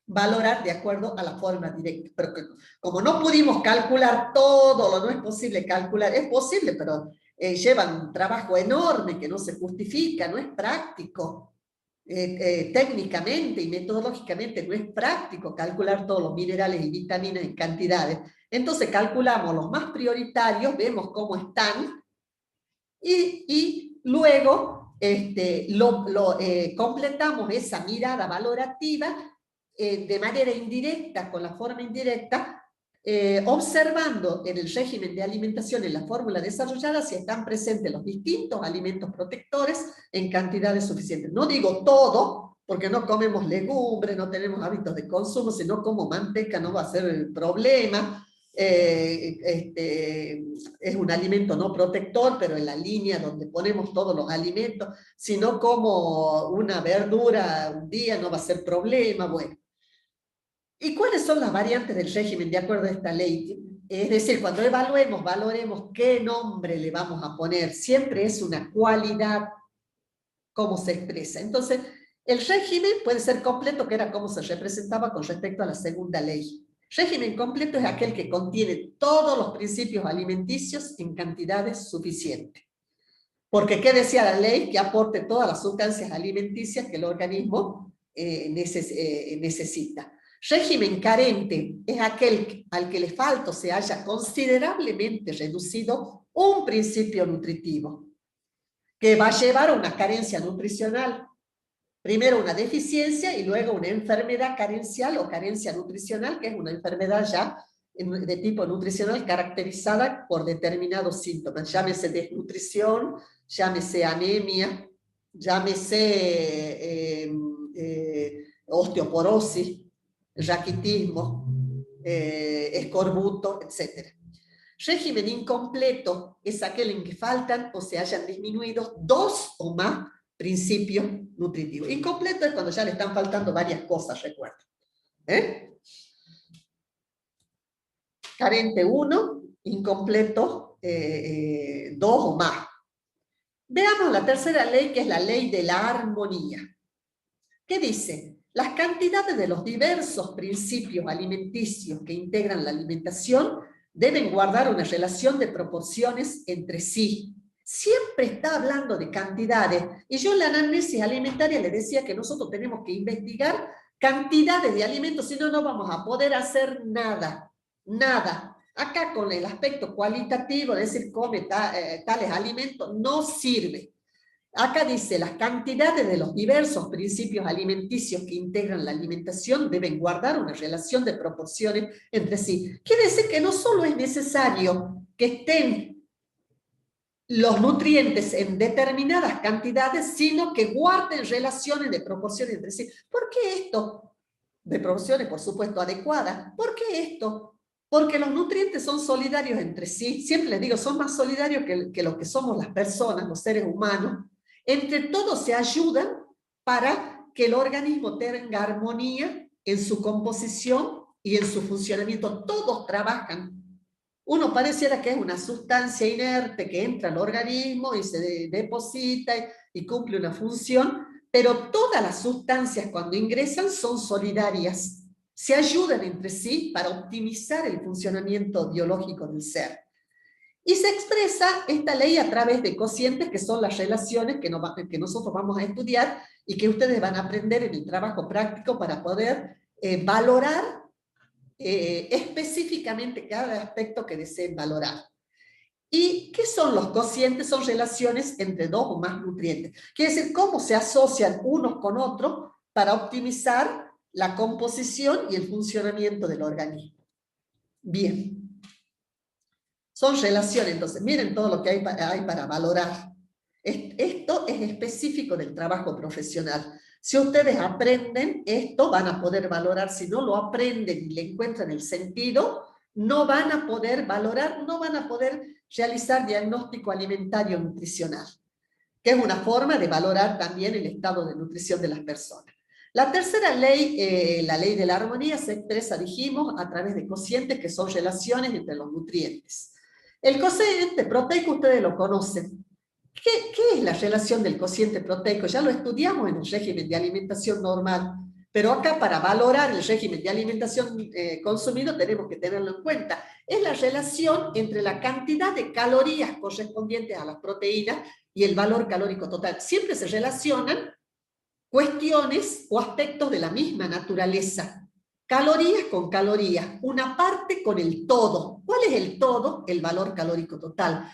Speaker 1: valorar de acuerdo a la forma directa. Pero como no pudimos calcular todo, no es posible calcular, es posible, pero llevan un trabajo enorme que no se justifica, no es práctico. Técnicamente y metodológicamente no es práctico calcular todos los minerales y vitaminas en cantidades. Entonces calculamos los más prioritarios, vemos cómo están y luego completamos esa mirada valorativa de manera indirecta, con la forma indirecta, observando en el régimen de alimentación, en la fórmula desarrollada, si están presentes los distintos alimentos protectores en cantidades suficientes. No digo todo, porque no comemos legumbres, no tenemos hábitos de consumo, sino como manteca no va a ser el problema. Es un alimento no protector, pero en la línea donde ponemos todos los alimentos, si no como una verdura un día no va a ser problema, bueno. ¿Y cuáles son las variantes del régimen de acuerdo a esta ley? Es decir, cuando evaluemos, valoremos qué nombre le vamos a poner. Siempre es una cualidad cómo se expresa. Entonces, el régimen puede ser completo, que era como se representaba con respecto a la segunda ley. Régimen completo es aquel que contiene todos los principios alimenticios en cantidades suficientes. Porque, ¿qué decía la ley? Que aporte todas las sustancias alimenticias que el organismo necesita. Régimen carente es aquel al que le falta o se haya considerablemente reducido un principio nutritivo, que va a llevar a una carencia nutricional. Primero una deficiencia y luego una enfermedad carencial o carencia nutricional, que es una enfermedad ya de tipo nutricional caracterizada por determinados síntomas. Llámese desnutrición, llámese anemia, llámese osteoporosis, raquitismo, escorbuto, etc. Régimen incompleto es aquel en que faltan o se hayan disminuido dos o más principios nutritivos. Incompleto es cuando ya le están faltando varias cosas, recuerda. Carente 1, incompleto 2 o más. Veamos la tercera ley, que es la ley de la armonía. ¿Qué dice? Las cantidades de los diversos principios alimenticios que integran la alimentación deben guardar una relación de proporciones entre sí. Siempre está hablando de cantidades. Y yo en la análisis alimentaria le decía que nosotros tenemos que investigar cantidades de alimentos, si no, no vamos a poder hacer nada. Nada. Acá con el aspecto cualitativo, de decir, come tales alimentos, no sirve. Acá dice, las cantidades de los diversos principios alimenticios que integran la alimentación deben guardar una relación de proporciones entre sí. Quiere decir que no solo es necesario que estén los nutrientes en determinadas cantidades, sino que guarden relaciones de proporciones entre sí. ¿Por qué esto? De proporciones, por supuesto, adecuadas. ¿Por qué esto? Porque los nutrientes son solidarios entre sí. Siempre les digo, son más solidarios que lo que somos las personas, los seres humanos. Entre todos se ayudan para que el organismo tenga armonía en su composición y en su funcionamiento. Todos trabajan. Uno pareciera que es una sustancia inerte que entra al organismo y se deposita y cumple una función, pero todas las sustancias cuando ingresan son solidarias. Se ayudan entre sí para optimizar el funcionamiento biológico del ser. Y se expresa esta ley a través de cocientes, que son las relaciones que nosotros vamos a estudiar y que ustedes van a aprender en el trabajo práctico para poder valorar específicamente cada aspecto que deseen valorar. ¿Y qué son los cocientes? Son relaciones entre dos o más nutrientes. Quiere decir cómo se asocian unos con otros para optimizar la composición y el funcionamiento del organismo. Bien. Son relaciones, entonces, miren todo lo que hay para valorar. Esto es específico del trabajo profesional. Si ustedes aprenden esto, van a poder valorar. Si no lo aprenden y le encuentran el sentido, no van a poder valorar, no van a poder realizar diagnóstico alimentario nutricional, que es una forma de valorar también el estado de nutrición de las personas. La tercera ley, la ley de la armonía, se expresa, dijimos, a través de cocientes que son relaciones entre los nutrientes. El cociente proteico ustedes lo conocen. ¿Qué es la relación del cociente proteico? Ya lo estudiamos en el régimen de alimentación normal, pero acá para valorar el régimen de alimentación consumido tenemos que tenerlo en cuenta. Es la relación entre la cantidad de calorías correspondientes a las proteínas y el valor calórico total. Siempre se relacionan cuestiones o aspectos de la misma naturaleza. Calorías con calorías, una parte con el todo. ¿Cuál es el todo? El valor calórico total.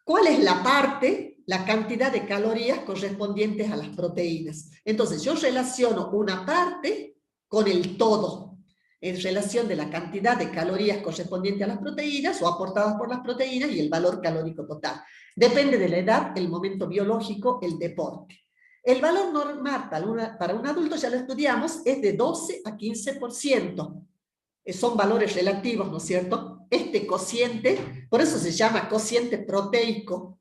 Speaker 1: ¿Cuál es la parte? La cantidad de calorías correspondientes a las proteínas. Entonces, yo relaciono una parte con el todo, en relación de la cantidad de calorías correspondientes a las proteínas o aportadas por las proteínas y el valor calórico total. Depende de la edad, el momento biológico, el deporte. El valor normal para un adulto, ya lo estudiamos, es de 12 a 15%. Son valores relativos, ¿no es cierto? Este cociente, por eso se llama cociente proteico.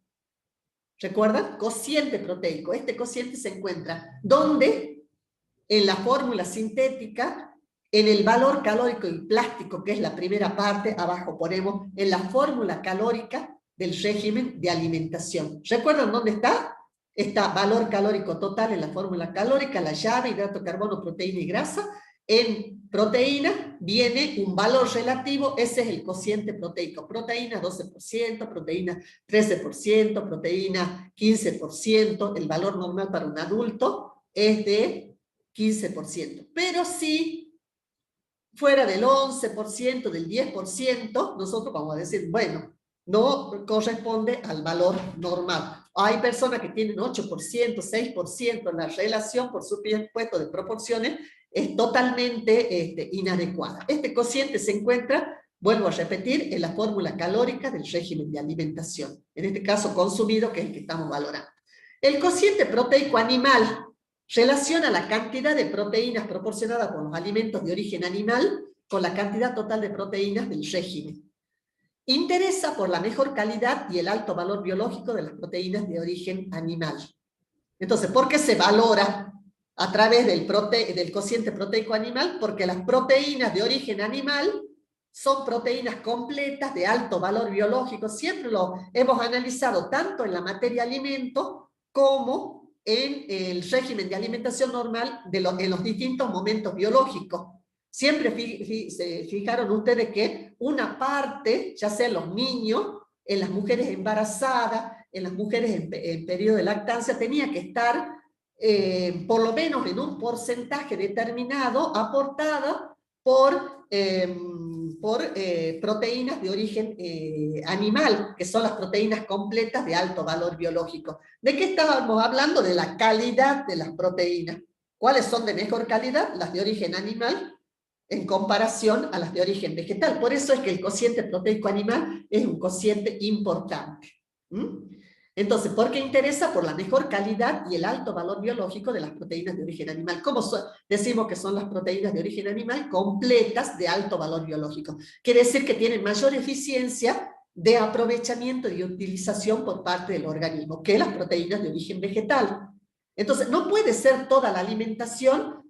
Speaker 1: ¿Recuerdan? Cociente proteico. Este cociente se encuentra ¿dónde? En la fórmula sintética, en el valor calórico y plástico, que es la primera parte, abajo ponemos en la fórmula calórica del régimen de alimentación. ¿Recuerdan dónde está? Está valor calórico total en la fórmula calórica, la llave, hidrato, carbono, proteína y grasa. En proteína viene un valor relativo, ese es el cociente proteico. Proteína 12%, proteína 13%, proteína 15%. El valor normal para un adulto es de 15%. Pero si fuera del 11%, del 10%, nosotros vamos a decir, bueno, no corresponde al valor normal. Hay personas que tienen 8%, 6%, la relación, por supuesto, de proporciones es totalmente inadecuada. Este cociente se encuentra, vuelvo a repetir, en la fórmula calórica del régimen de alimentación, en este caso consumido, que es el que estamos valorando. El cociente proteico animal relaciona la cantidad de proteínas proporcionadas por los alimentos de origen animal con la cantidad total de proteínas del régimen. Interesa por la mejor calidad y el alto valor biológico de las proteínas de origen animal. Entonces, ¿por qué se valora a través del cociente proteico animal? Porque las proteínas de origen animal son proteínas completas de alto valor biológico. Siempre lo hemos analizado tanto en la materia alimento como en el régimen de alimentación normal en los distintos momentos biológicos. Siempre se fijaron ustedes que una parte, ya sea en los niños, en las mujeres embarazadas, en las mujeres en periodo de lactancia, tenía que estar por lo menos en un porcentaje determinado aportada por proteínas de origen animal, que son las proteínas completas de alto valor biológico. ¿De qué estábamos hablando? De la calidad de las proteínas. ¿Cuáles son de mejor calidad? Las de origen animal en comparación a las de origen vegetal. Por eso es que el cociente proteico animal es un cociente importante. Entonces, ¿por qué interesa? Por la mejor calidad y el alto valor biológico de las proteínas de origen animal. ¿Cómo decimos que son las proteínas de origen animal? Completas de alto valor biológico. Quiere decir que tienen mayor eficiencia de aprovechamiento y utilización por parte del organismo que las proteínas de origen vegetal. Entonces, no puede ser toda la alimentación,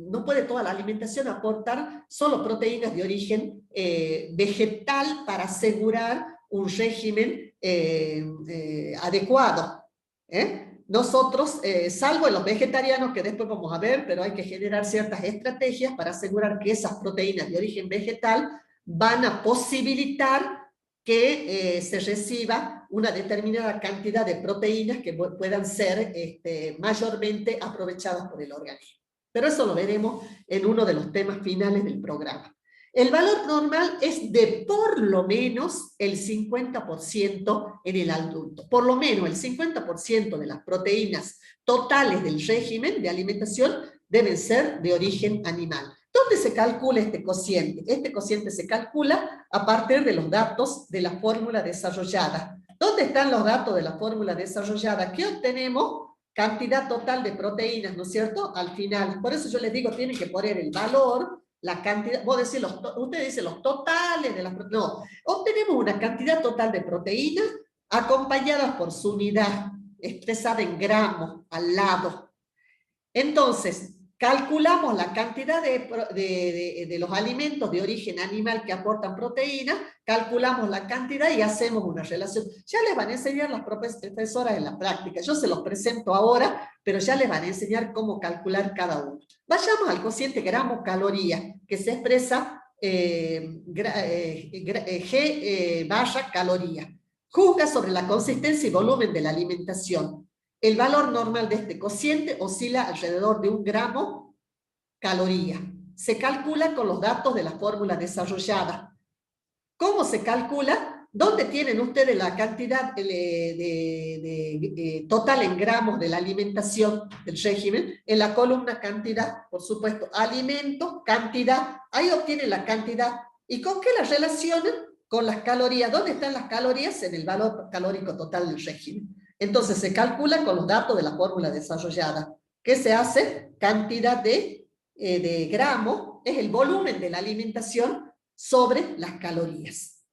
Speaker 1: no puede toda la alimentación aportar solo proteínas de origen vegetal para asegurar un régimen adecuado. Nosotros, salvo en los vegetarianos, que después vamos a ver, pero hay que generar ciertas estrategias para asegurar que esas proteínas de origen vegetal van a posibilitar que se reciba una determinada cantidad de proteínas que puedan ser mayormente aprovechadas por el organismo. Pero eso lo veremos en uno de los temas finales del programa. El valor normal es de por lo menos el 50% en el adulto. Por lo menos el 50% de las proteínas totales del régimen de alimentación deben ser de origen animal. ¿Dónde se calcula este cociente? Este cociente se calcula a partir de los datos de la fórmula desarrollada. ¿Dónde están los datos de la fórmula desarrollada? ¿Qué obtenemos? Cantidad total de proteínas, ¿no es cierto? Al final. Por eso yo les digo, tienen que poner el valor, la cantidad, ustedes dicen los totales de las proteínas. No, obtenemos una cantidad total de proteínas acompañadas por su unidad, expresada en gramos al lado. Entonces, calculamos la cantidad de los alimentos de origen animal que aportan proteína, calculamos la cantidad y hacemos una relación. Ya les van a enseñar las profesoras en la práctica. Yo se los presento ahora, pero ya les van a enseñar cómo calcular cada uno. Vayamos al cociente gramo-caloría, que se expresa G/caloría. Juzga sobre la consistencia y volumen de la alimentación. El valor normal de este cociente oscila alrededor de 1 gramo caloría. Se calcula con los datos de la fórmula desarrollada. ¿Cómo se calcula? ¿Dónde tienen ustedes la cantidad total en gramos de la alimentación del régimen? En la columna cantidad, por supuesto, alimento, cantidad. Ahí obtienen la cantidad. ¿Y con qué la relacionan? Con las calorías. ¿Dónde están las calorías? En el valor calórico total del régimen. Entonces se calcula con los datos de la fórmula desarrollada. ¿Qué se hace? Cantidad de gramos es el volumen de la alimentación sobre las calorías.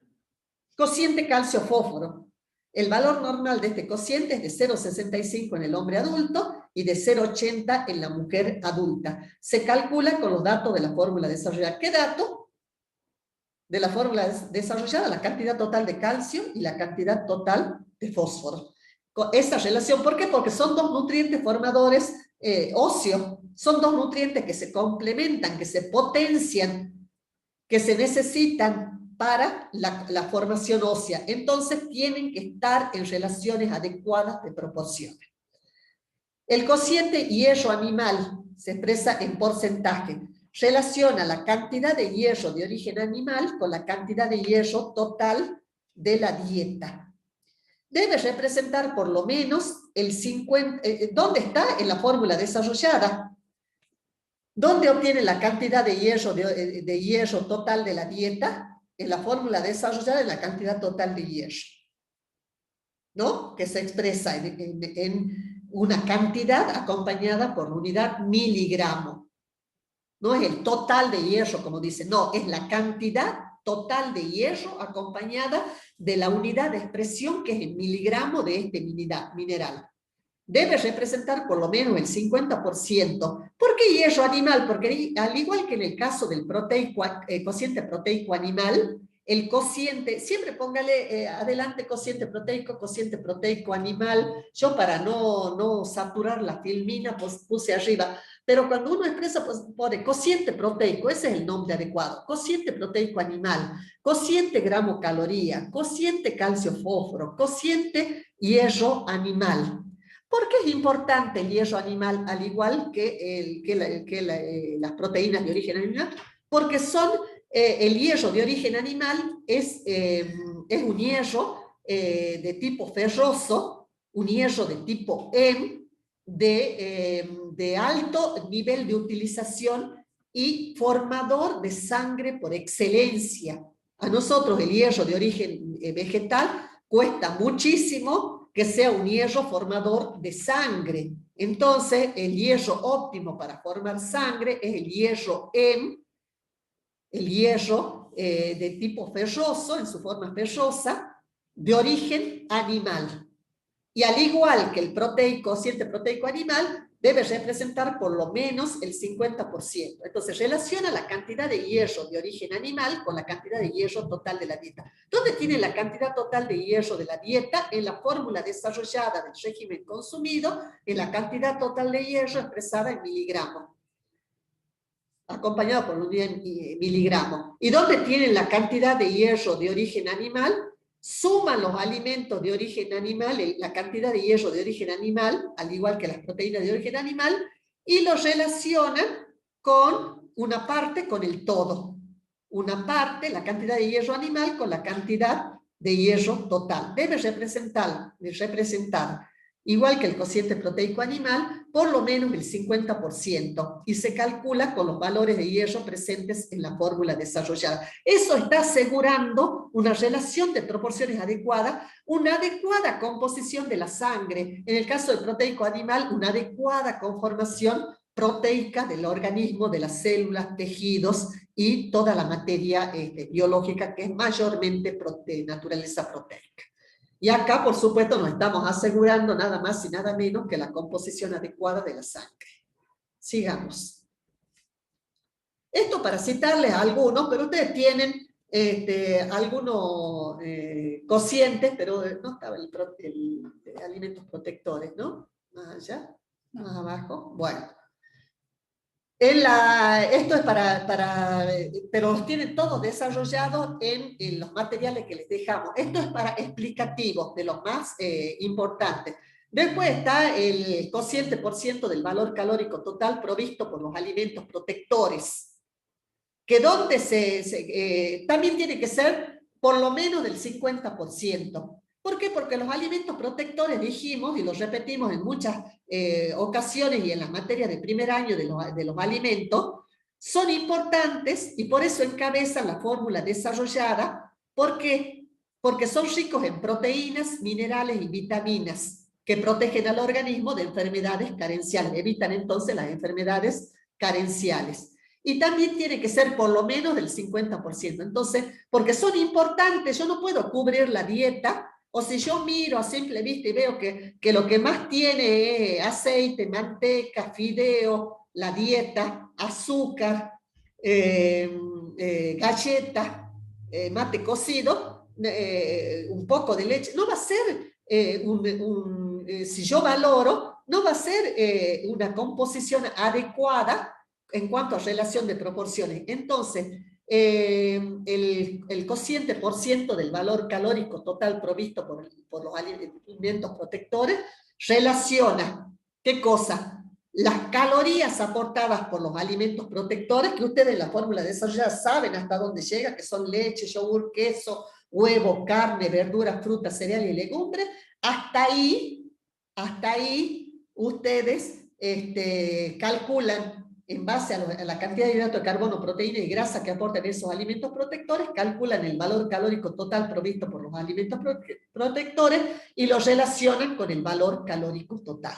Speaker 1: Cociente calcio-fósforo. El valor normal de este cociente es de 0,65 en el hombre adulto y de 0,80 en la mujer adulta. Se calcula con los datos de la fórmula desarrollada. ¿Qué dato? De la fórmula desarrollada, la cantidad total de calcio y la cantidad total de fósforo. Esa relación, ¿por qué? Porque son dos nutrientes formadores óseos, son dos nutrientes que se complementan, que se potencian, que se necesitan para la formación ósea. Entonces tienen que estar en relaciones adecuadas de proporciones. El cociente hierro animal se expresa en porcentaje. Relaciona la cantidad de hierro de origen animal con la cantidad de hierro total de la dieta. Debe representar por lo menos el 50... ¿Dónde está? En la fórmula desarrollada. ¿Dónde obtiene la cantidad de hierro total de la dieta? En la fórmula desarrollada en la cantidad total de hierro, ¿no? Que se expresa en una cantidad acompañada por la unidad miligramo. No es el total de hierro, como dice, no, es la cantidad total de hierro acompañada de la unidad de expresión que es el miligramo de este mineral. Debe representar por lo menos el 50%. ¿Por qué hierro animal? Porque al igual que en el caso del cociente proteico animal, el cociente, siempre póngale adelante cociente proteico animal. Yo para no saturar la filmina pues puse arriba. Pero cuando uno expresa, pues pone cociente proteico, ese es el nombre adecuado. Cociente proteico animal, cociente gramo caloría, cociente calcio fósforo, cociente hierro animal. ¿Por qué es importante el hierro animal, al igual que las proteínas de origen animal? Porque el hierro de origen animal es un hierro de tipo ferroso, un hierro de tipo Em, de alto nivel de utilización y formador de sangre por excelencia. A nosotros el hierro de origen vegetal cuesta muchísimo que sea un hierro formador de sangre. Entonces, el hierro óptimo para formar sangre es el hierro Em, el hierro de tipo ferroso, en su forma ferrosa, de origen animal. Y al igual que el cociente proteico animal, debe representar por lo menos el 50%. Entonces, relaciona la cantidad de hierro de origen animal con la cantidad de hierro total de la dieta. ¿Dónde tiene la cantidad total de hierro de la dieta? En la fórmula desarrollada del régimen consumido, en la cantidad total de hierro expresada en miligramos, acompañado por un miligramo. ¿Y dónde tienen la cantidad de hierro de origen animal? Suman los alimentos de origen animal, la cantidad de hierro de origen animal, al igual que las proteínas de origen animal, y los relacionan con una parte con el todo. Una parte, la cantidad de hierro animal, con la cantidad de hierro total. Debe representar, igual que el cociente proteico animal, por lo menos el 50%, y se calcula con los valores de hierro presentes en la fórmula desarrollada. Eso está asegurando una relación de proporciones adecuada, una adecuada composición de la sangre. En el caso del proteico animal, una adecuada conformación proteica del organismo, de las células, tejidos y toda la materia biológica que es mayormente de naturaleza proteica. Y acá, por supuesto, nos estamos asegurando nada más y nada menos que la composición adecuada de la sangre. Sigamos. Esto para citarles a algunos, pero ustedes tienen algunos cocientes, pero no estaba el de alimentos protectores, ¿no? Más allá, más abajo. Bueno. Esto es pero los tienen todos desarrollados en los materiales que les dejamos. Esto es para explicativos, de los más importantes. Después está el cociente por ciento del valor calórico total provisto por los alimentos protectores, que donde también tiene que ser por lo menos del 50%. ¿Por qué? Porque los alimentos protectores, dijimos, y lo repetimos en muchas ocasiones y en las materias de primer año de los alimentos, son importantes y por eso encabezan la fórmula desarrollada. ¿Por qué? Porque son ricos en proteínas, minerales y vitaminas que protegen al organismo de enfermedades carenciales, evitan entonces las enfermedades carenciales. Y también tiene que ser por lo menos del 50%. Entonces, porque son importantes, yo no puedo cubrir la dieta, o si yo miro a simple vista y veo que lo que más tiene es aceite, manteca, fideo, la dieta, azúcar, galleta, mate cocido, un poco de leche, no va a ser, si yo valoro, no va a ser una composición adecuada en cuanto a relación de proporciones. Entonces, el cociente por ciento del valor calórico total provisto por los alimentos protectores relaciona, ¿qué cosa? Las calorías aportadas por los alimentos protectores, que ustedes en la fórmula de desarrollo ya saben hasta dónde llega, que son leche, yogur, queso, huevo, carne, verduras, frutas, cereales y legumbres. Hasta ahí ustedes calculan en base a la cantidad de hidrato de carbono, proteína y grasa que aportan esos alimentos protectores, calculan el valor calórico total provisto por los alimentos protectores y lo relacionan con el valor calórico total.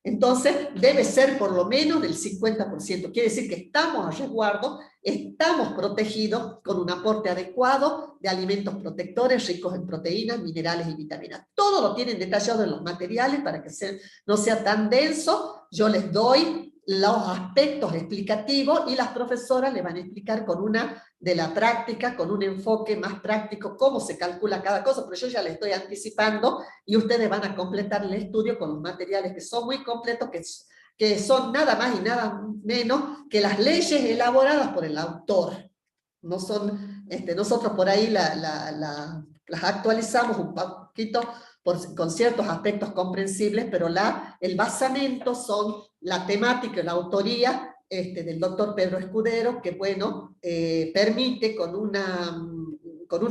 Speaker 1: Entonces, debe ser por lo menos del 50%. Quiere decir que estamos a resguardo, estamos protegidos con un aporte adecuado de alimentos protectores ricos en proteínas, minerales y vitaminas. Todo lo tienen detallado en los materiales para que no sea tan denso. Yo les doy los aspectos explicativos y las profesoras le van a explicar con una de la práctica, con un enfoque más práctico, cómo se calcula cada cosa, pero yo ya les estoy anticipando y ustedes van a completar el estudio con los materiales que son muy completos, que son nada más y nada menos que las leyes elaboradas por el autor. No son, nosotros por ahí las actualizamos un poquito con ciertos aspectos comprensibles, pero el basamento son la temática y la autoría del doctor Pedro Escudero, que bueno, permite con un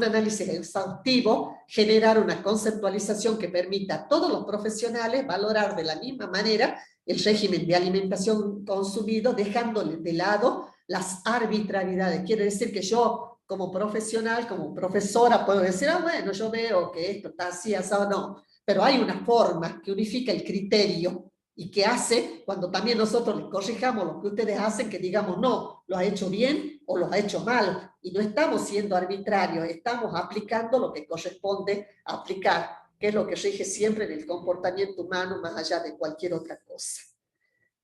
Speaker 1: análisis exhaustivo generar una conceptualización que permita a todos los profesionales valorar de la misma manera el régimen de alimentación consumido, dejándole de lado las arbitrariedades. Quiere decir que yo, como profesional, como profesora, puedo decir, bueno, yo veo que esto está así, asado, no. Pero hay una forma que unifica el criterio y que hace, cuando también nosotros les corrijamos lo que ustedes hacen, que digamos, no, lo ha hecho bien o lo ha hecho mal. Y no estamos siendo arbitrarios, estamos aplicando lo que corresponde aplicar, que es lo que rige siempre en el comportamiento humano, más allá de cualquier otra cosa.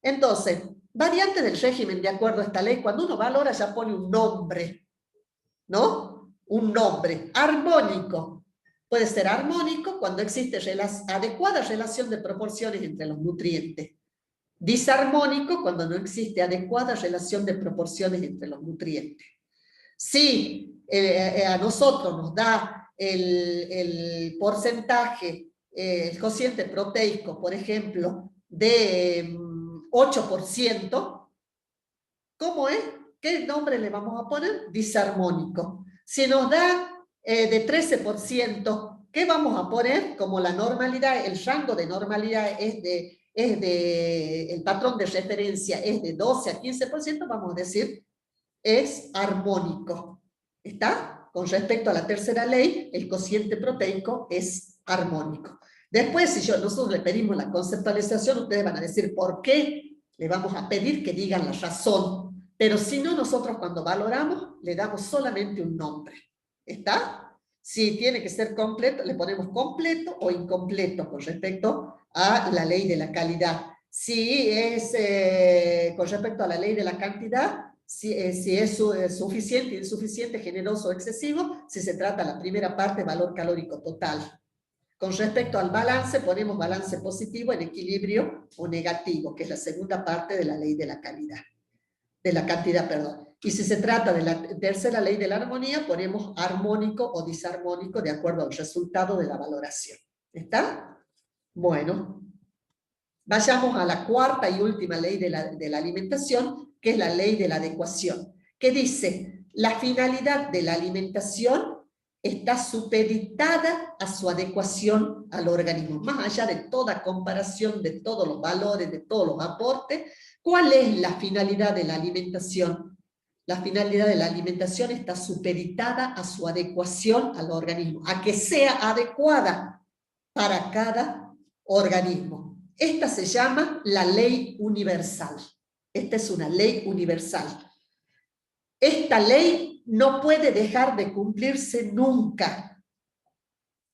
Speaker 1: Entonces, variantes del régimen de acuerdo a esta ley, cuando uno valora ya pone un nombre, ¿no? Un nombre armónico. Puede ser armónico cuando existe adecuada relación de proporciones entre los nutrientes. Disarmónico cuando no existe adecuada relación de proporciones entre los nutrientes. Si a nosotros nos da el porcentaje, el cociente proteico, por ejemplo, de 8%, ¿cómo es? ¿Qué nombre le vamos a poner? Disarmónico. Si nos da de 13%, ¿qué vamos a poner como la normalidad? El rango de normalidad el patrón de referencia es de 12 a 15%, vamos a decir, es armónico. ¿Está? Con respecto a la tercera ley, el cociente proteico es armónico. Después, si nosotros le pedimos la conceptualización, ustedes van a decir por qué, le vamos a pedir que digan la razón. Pero si no, nosotros cuando valoramos, le damos solamente un nombre. ¿Está? Si tiene que ser completo, le ponemos completo o incompleto con respecto a la ley de la calidad. Si es con respecto a la ley de la cantidad, si es suficiente, insuficiente, generoso o excesivo, si se trata la primera parte, valor calórico total. Con respecto al balance, ponemos balance positivo, en equilibrio o negativo, que es la segunda parte de la ley de la calidad, de la cantidad, perdón. Y si se trata de la tercera ley de la armonía, ponemos armónico o disarmónico de acuerdo al resultado de la valoración. ¿Está? Bueno, vayamos a la cuarta y última ley de la alimentación, que es la ley de la adecuación, que dice, la finalidad de la alimentación está supeditada a su adecuación al organismo. Más allá de toda comparación, de todos los valores, de todos los aportes, ¿cuál es la finalidad de la alimentación? La finalidad de la alimentación está supeditada a su adecuación al organismo, a que sea adecuada para cada organismo. Esta se llama la ley universal. Esta es una ley universal. Esta ley no puede dejar de cumplirse nunca.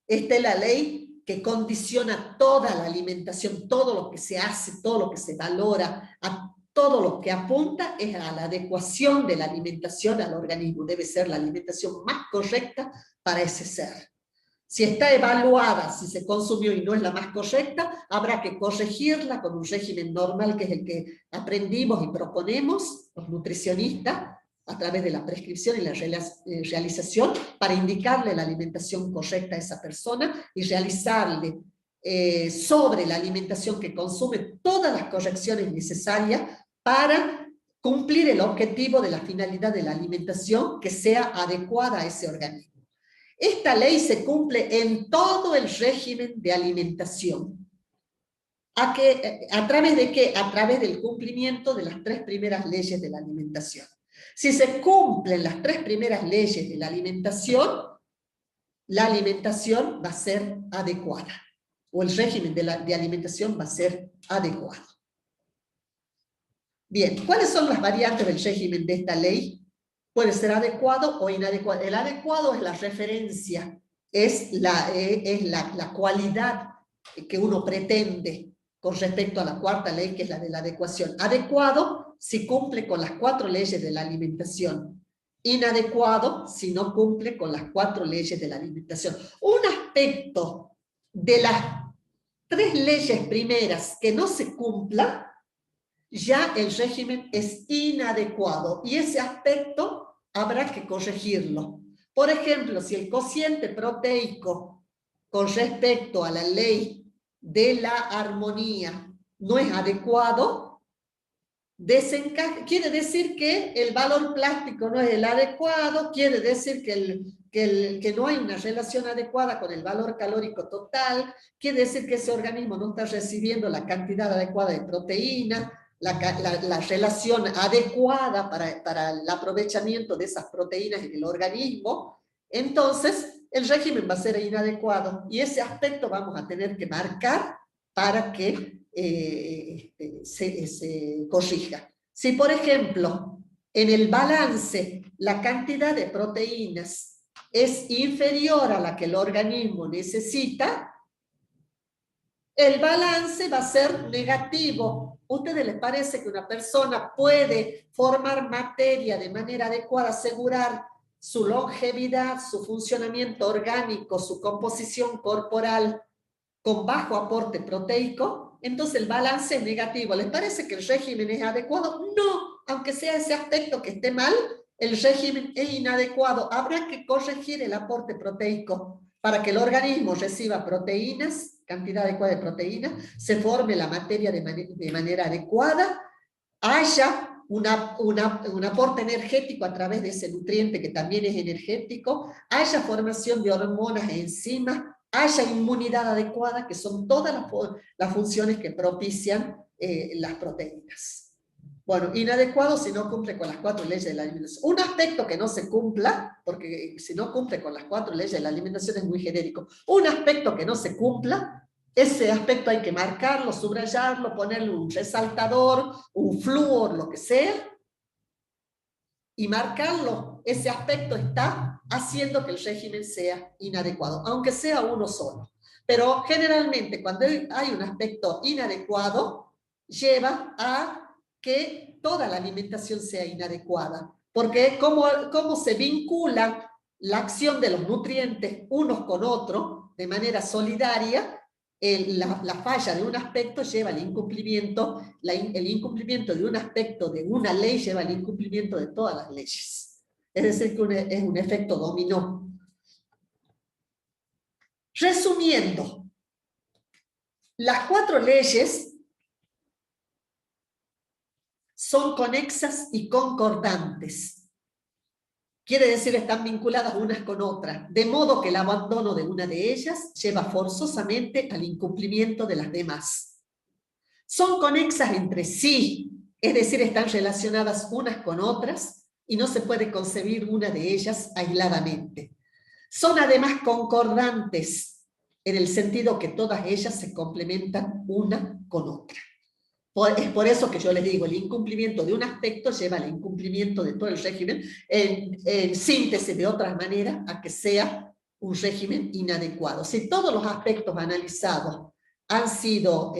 Speaker 1: Esta es la ley que condiciona toda la alimentación, todo lo que se hace, todo lo que se valora, a todo lo que apunta es a la adecuación de la alimentación al organismo. Debe ser la alimentación más correcta para ese ser. Si está evaluada, si se consumió y no es la más correcta, habrá que corregirla con un régimen normal, que es el que aprendimos y proponemos los nutricionistas, a través de la prescripción y la realización, para indicarle la alimentación correcta a esa persona y realizarle sobre la alimentación que consume todas las correcciones necesarias para cumplir el objetivo de la finalidad de la alimentación, que sea adecuada a ese organismo. Esta ley se cumple en todo el régimen de alimentación. ¿A través de qué? A través del cumplimiento de las 3 primeras leyes de la alimentación. Si se cumplen las 3 primeras leyes de la alimentación va a ser adecuada, o el régimen de alimentación va a ser adecuado. Bien, ¿cuáles son las variantes del régimen de esta ley? Puede ser adecuado o inadecuado. El adecuado es la referencia, es la cualidad que uno pretende con respecto a la cuarta ley, que es la de la adecuación. Adecuado si cumple con las 4 leyes de la alimentación. Inadecuado si no cumple con las 4 leyes de la alimentación. Un aspecto de las 3 leyes primeras que no se cumpla, ya el régimen es inadecuado y ese aspecto habrá que corregirlo. Por ejemplo, si el cociente proteico con respecto a la ley de la armonía no es adecuado, quiere decir que el valor plástico no es el adecuado, quiere decir que no hay una relación adecuada con el valor calórico total, quiere decir que ese organismo no está recibiendo la cantidad adecuada de proteína, la relación adecuada para el aprovechamiento de esas proteínas en el organismo. Entonces el régimen va a ser inadecuado y ese aspecto vamos a tener que marcar para que se corrija. Si, por ejemplo, en el balance la cantidad de proteínas es inferior a la que el organismo necesita, el balance va a ser negativo. ¿A ustedes les parece que una persona puede formar materia de manera adecuada, asegurar su longevidad, su funcionamiento orgánico, su composición corporal con bajo aporte proteico? Entonces el balance es negativo. ¿Les parece que el régimen es adecuado? No, aunque sea ese aspecto que esté mal, el régimen es inadecuado. Habrá que corregir el aporte proteico para que el organismo reciba proteínas, cantidad adecuada de proteínas, se forme la materia de manera adecuada, haya un aporte energético a través de ese nutriente que también es energético, haya formación de hormonas e enzimas, haya inmunidad adecuada, que son todas las funciones que propician las proteínas. Bueno, inadecuado si no cumple con las 4 leyes de la alimentación. Un aspecto que no se cumpla, porque si no cumple con las 4 leyes de la alimentación es muy genérico. Un aspecto que no se cumpla, ese aspecto hay que marcarlo, subrayarlo, ponerle un resaltador, un flúor, lo que sea, y marcarlo. Ese aspecto está haciendo que el régimen sea inadecuado, aunque sea uno solo. Pero generalmente cuando hay un aspecto inadecuado, lleva a que toda la alimentación sea inadecuada. Porque cómo se vincula la acción de los nutrientes unos con otros de manera solidaria, la falla de un aspecto lleva al incumplimiento, el incumplimiento de un aspecto de una ley lleva al incumplimiento de todas las leyes. Es decir, que es un efecto dominó. Resumiendo, las 4 leyes son conexas y concordantes. Quiere decir, están vinculadas unas con otras, de modo que el abandono de una de ellas lleva forzosamente al incumplimiento de las demás. Son conexas entre sí, es decir, están relacionadas unas con otras y no se puede concebir una de ellas aisladamente. Son además concordantes, en el sentido que todas ellas se complementan una con otra. Es por eso que yo les digo, el incumplimiento de un aspecto lleva al incumplimiento de todo el régimen, en síntesis de otra manera, a que sea un régimen inadecuado. Si todos los aspectos analizados han sido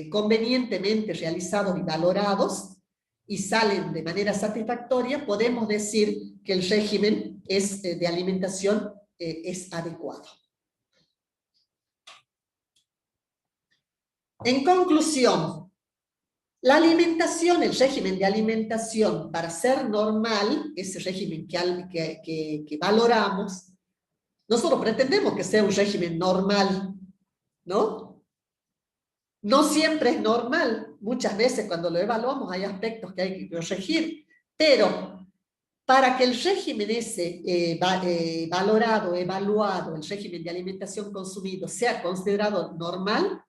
Speaker 1: convenientemente realizados y valorados, y salen de manera satisfactoria, podemos decir que el régimen de alimentación es adecuado. En conclusión, la alimentación, el régimen de alimentación, para ser normal, ese régimen que valoramos, nosotros pretendemos que sea un régimen normal, ¿no? No siempre es normal, muchas veces cuando lo evaluamos hay aspectos que hay que corregir, pero para que el régimen ese valorado, evaluado, el régimen de alimentación consumido sea considerado normal,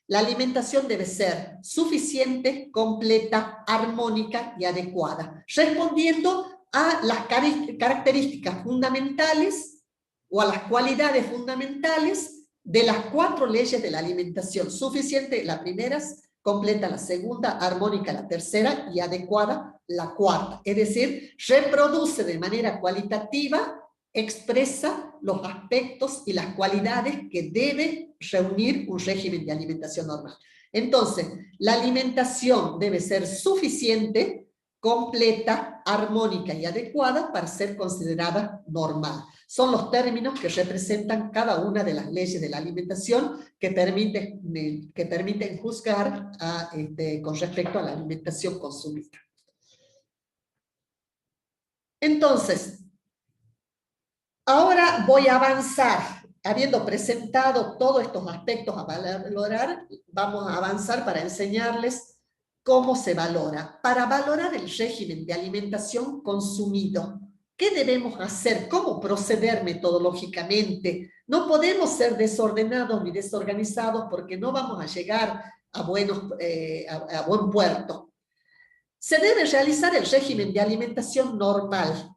Speaker 1: la alimentación debe ser suficiente, completa, armónica y adecuada, respondiendo a las características fundamentales o a las cualidades fundamentales de las 4 leyes de la alimentación. Suficiente la primera, completa la segunda, armónica la tercera y adecuada la cuarta. Es decir, reproduce de manera cualitativa, expresa los aspectos y las cualidades que debe reunir un régimen de alimentación normal. Entonces, la alimentación debe ser suficiente, completa, armónica y adecuada para ser considerada normal. Son los términos que representan cada una de las leyes de la alimentación que permiten juzgar con respecto a la alimentación consumida. Entonces, ahora voy a avanzar, habiendo presentado todos estos aspectos a valorar, vamos a avanzar para enseñarles cómo se valora. Para valorar el régimen de alimentación consumido, ¿qué debemos hacer? ¿Cómo proceder metodológicamente? No podemos ser desordenados ni desorganizados porque no vamos a llegar a buen puerto. Se debe realizar el régimen de alimentación normal,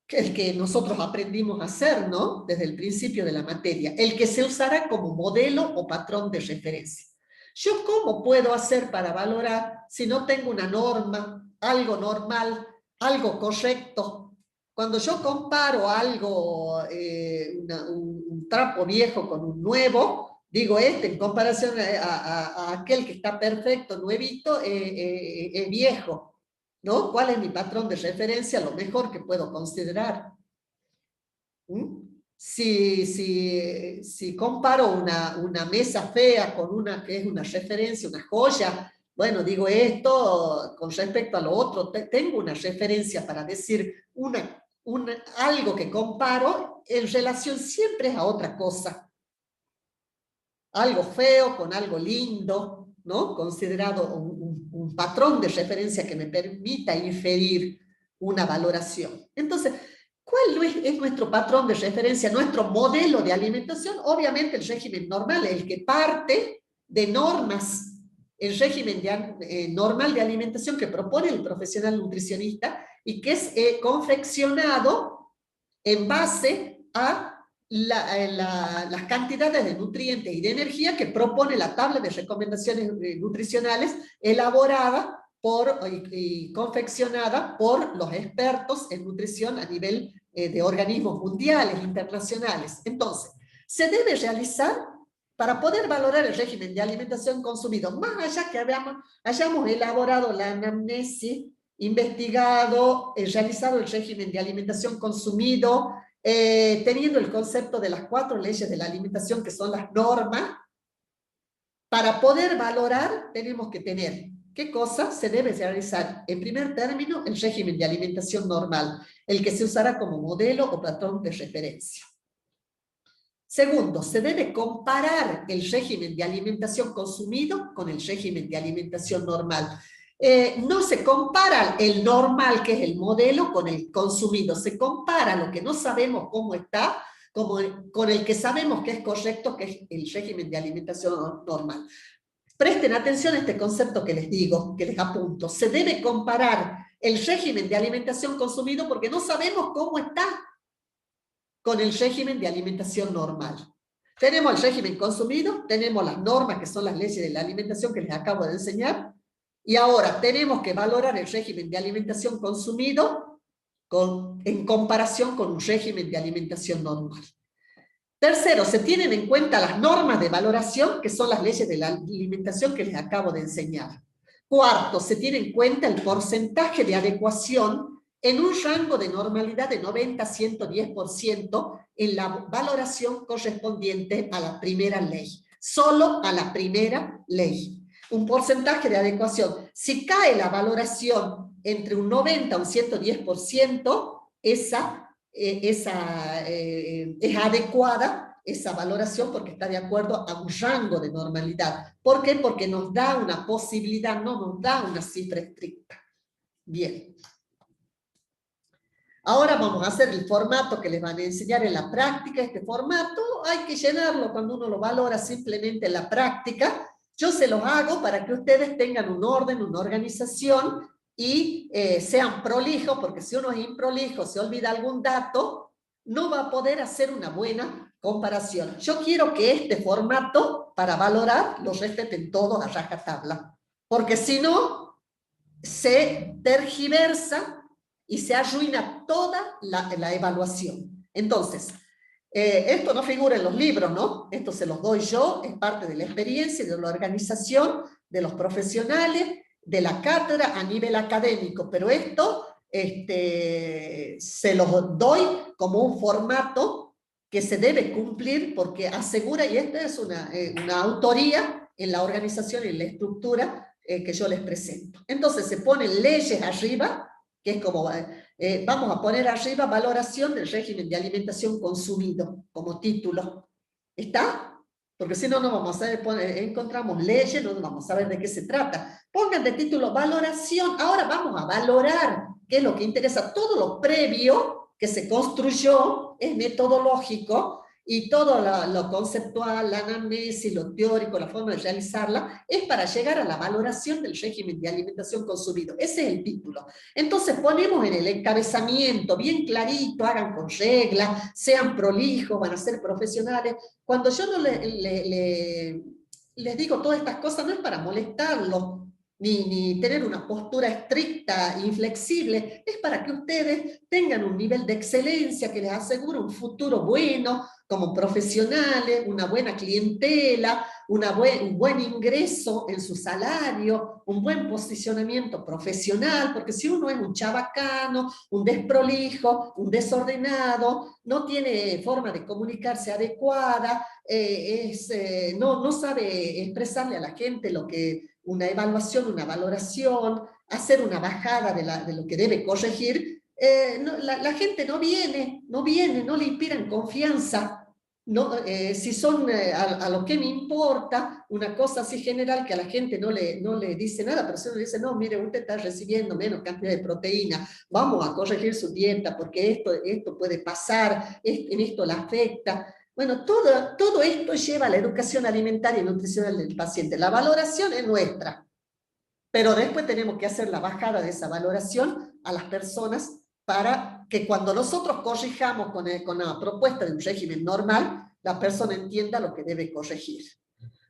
Speaker 1: el que nosotros aprendimos a hacer, ¿no? Desde el principio de la materia, el que se usará como modelo o patrón de referencia. ¿Yo cómo puedo hacer para valorar si no tengo una norma, algo normal, algo correcto? Cuando yo comparo algo, un trapo viejo con un nuevo, digo, en comparación a aquel que está perfecto, nuevito, es viejo. ¿No? ¿Cuál es mi patrón de referencia? Lo mejor que puedo considerar. Si comparo una mesa fea con una que es una referencia, una joya, bueno, digo esto con respecto a lo otro, tengo una referencia para decir algo que comparo en relación siempre a otra cosa. Algo feo con algo lindo, ¿no? Considerado un patrón de referencia que me permita inferir una valoración. Entonces, ¿cuál es nuestro patrón de referencia, nuestro modelo de alimentación? Obviamente el régimen normal, el que parte de normas, el régimen normal de alimentación que propone el profesional nutricionista y que es confeccionado en base a las cantidades de nutrientes y de energía que propone la tabla de recomendaciones nutricionales elaborada y confeccionada por los expertos en nutrición a nivel de organismos mundiales, internacionales. Entonces, se debe realizar para poder valorar el régimen de alimentación consumido, más allá que hayamos elaborado la anamnesis, investigado, realizado el régimen de alimentación consumido, teniendo el concepto de las 4 leyes de la alimentación, que son las normas, para poder valorar tenemos que tener qué cosa se debe realizar. En primer término, el régimen de alimentación normal, el que se usará como modelo o patrón de referencia. Segundo, se debe comparar el régimen de alimentación consumido con el régimen de alimentación normal. No se compara el normal, que es el modelo, con el consumido. Se compara lo que no sabemos cómo está con el que sabemos que es correcto, que es el régimen de alimentación normal. Presten atención a este concepto que les digo, que les apunto. Se debe comparar el régimen de alimentación consumido porque no sabemos cómo está con el régimen de alimentación normal. Tenemos el régimen consumido, tenemos las normas que son las leyes de la alimentación que les acabo de enseñar, y ahora tenemos que valorar el régimen de alimentación consumido en comparación con un régimen de alimentación normal. Tercero, se tienen en cuenta las normas de valoración, que son las leyes de la alimentación que les acabo de enseñar. Cuarto, se tiene en cuenta el porcentaje de adecuación en un rango de normalidad de 90 a 110% en la valoración correspondiente a la primera ley. Solo a la primera ley. Un porcentaje de adecuación. Si cae la valoración entre un 90 a un 110%, es adecuada esa valoración porque está de acuerdo a un rango de normalidad. ¿Por qué? Porque nos da una posibilidad, no nos da una cifra estricta. Bien. Ahora vamos a hacer el formato que les van a enseñar en la práctica. Este formato hay que llenarlo cuando uno lo valora simplemente en la práctica. Yo se los hago para que ustedes tengan un orden, una organización y sean prolijos, porque si uno es improlijo, se olvida algún dato, no va a poder hacer una buena comparación. Yo quiero que este formato, para valorar, lo respeten todos a rajatabla, porque si no, se tergiversa y se arruina toda la evaluación. Entonces, esto no figura en los libros, ¿no? Esto se los doy yo, es parte de la experiencia, de la organización, de los profesionales, de la cátedra a nivel académico, pero esto se los doy como un formato que se debe cumplir porque asegura, y esta es una autoría en la organización y en la estructura que yo les presento. Entonces se ponen leyes arriba, que es como, vamos a poner arriba valoración del régimen de alimentación consumido, como título. ¿Está? Porque si no, no vamos a saber, encontramos leyes, no vamos a saber de qué se trata. Pongan de título valoración. Ahora vamos a valorar qué es lo que interesa. Todo lo previo que se construyó es metodológico, y todo lo conceptual, la anamnesis, lo teórico, la forma de realizarla, es para llegar a la valoración del régimen de alimentación consumido. Ese es el título. Entonces ponemos en el encabezamiento, bien clarito, hagan con regla, sean prolijos, van a ser profesionales. Cuando yo no les digo todas estas cosas, no es para molestarlos, ni tener una postura estricta, inflexible, es para que ustedes tengan un nivel de excelencia que les asegure un futuro bueno como profesionales, una buena clientela, un buen ingreso en su salario, un buen posicionamiento profesional, porque si uno es un chabacano, un desprolijo, un desordenado, no tiene forma de comunicarse adecuada, no sabe expresarle a la gente lo que una evaluación, una valoración, hacer una bajada de lo que debe corregir, la gente no viene, no le inspiran confianza. No, si son a lo que me importa, una cosa así general que a la gente no le dice nada, pero si uno dice, no, mire, usted está recibiendo menos cantidad de proteína, vamos a corregir su dieta porque esto puede pasar, en esto la afecta. Bueno, todo esto lleva a la educación alimentaria y nutricional del paciente. La valoración es nuestra, pero después tenemos que hacer la bajada de esa valoración a las personas para que cuando nosotros corrijamos con la propuesta de un régimen normal, la persona entienda lo que debe corregir.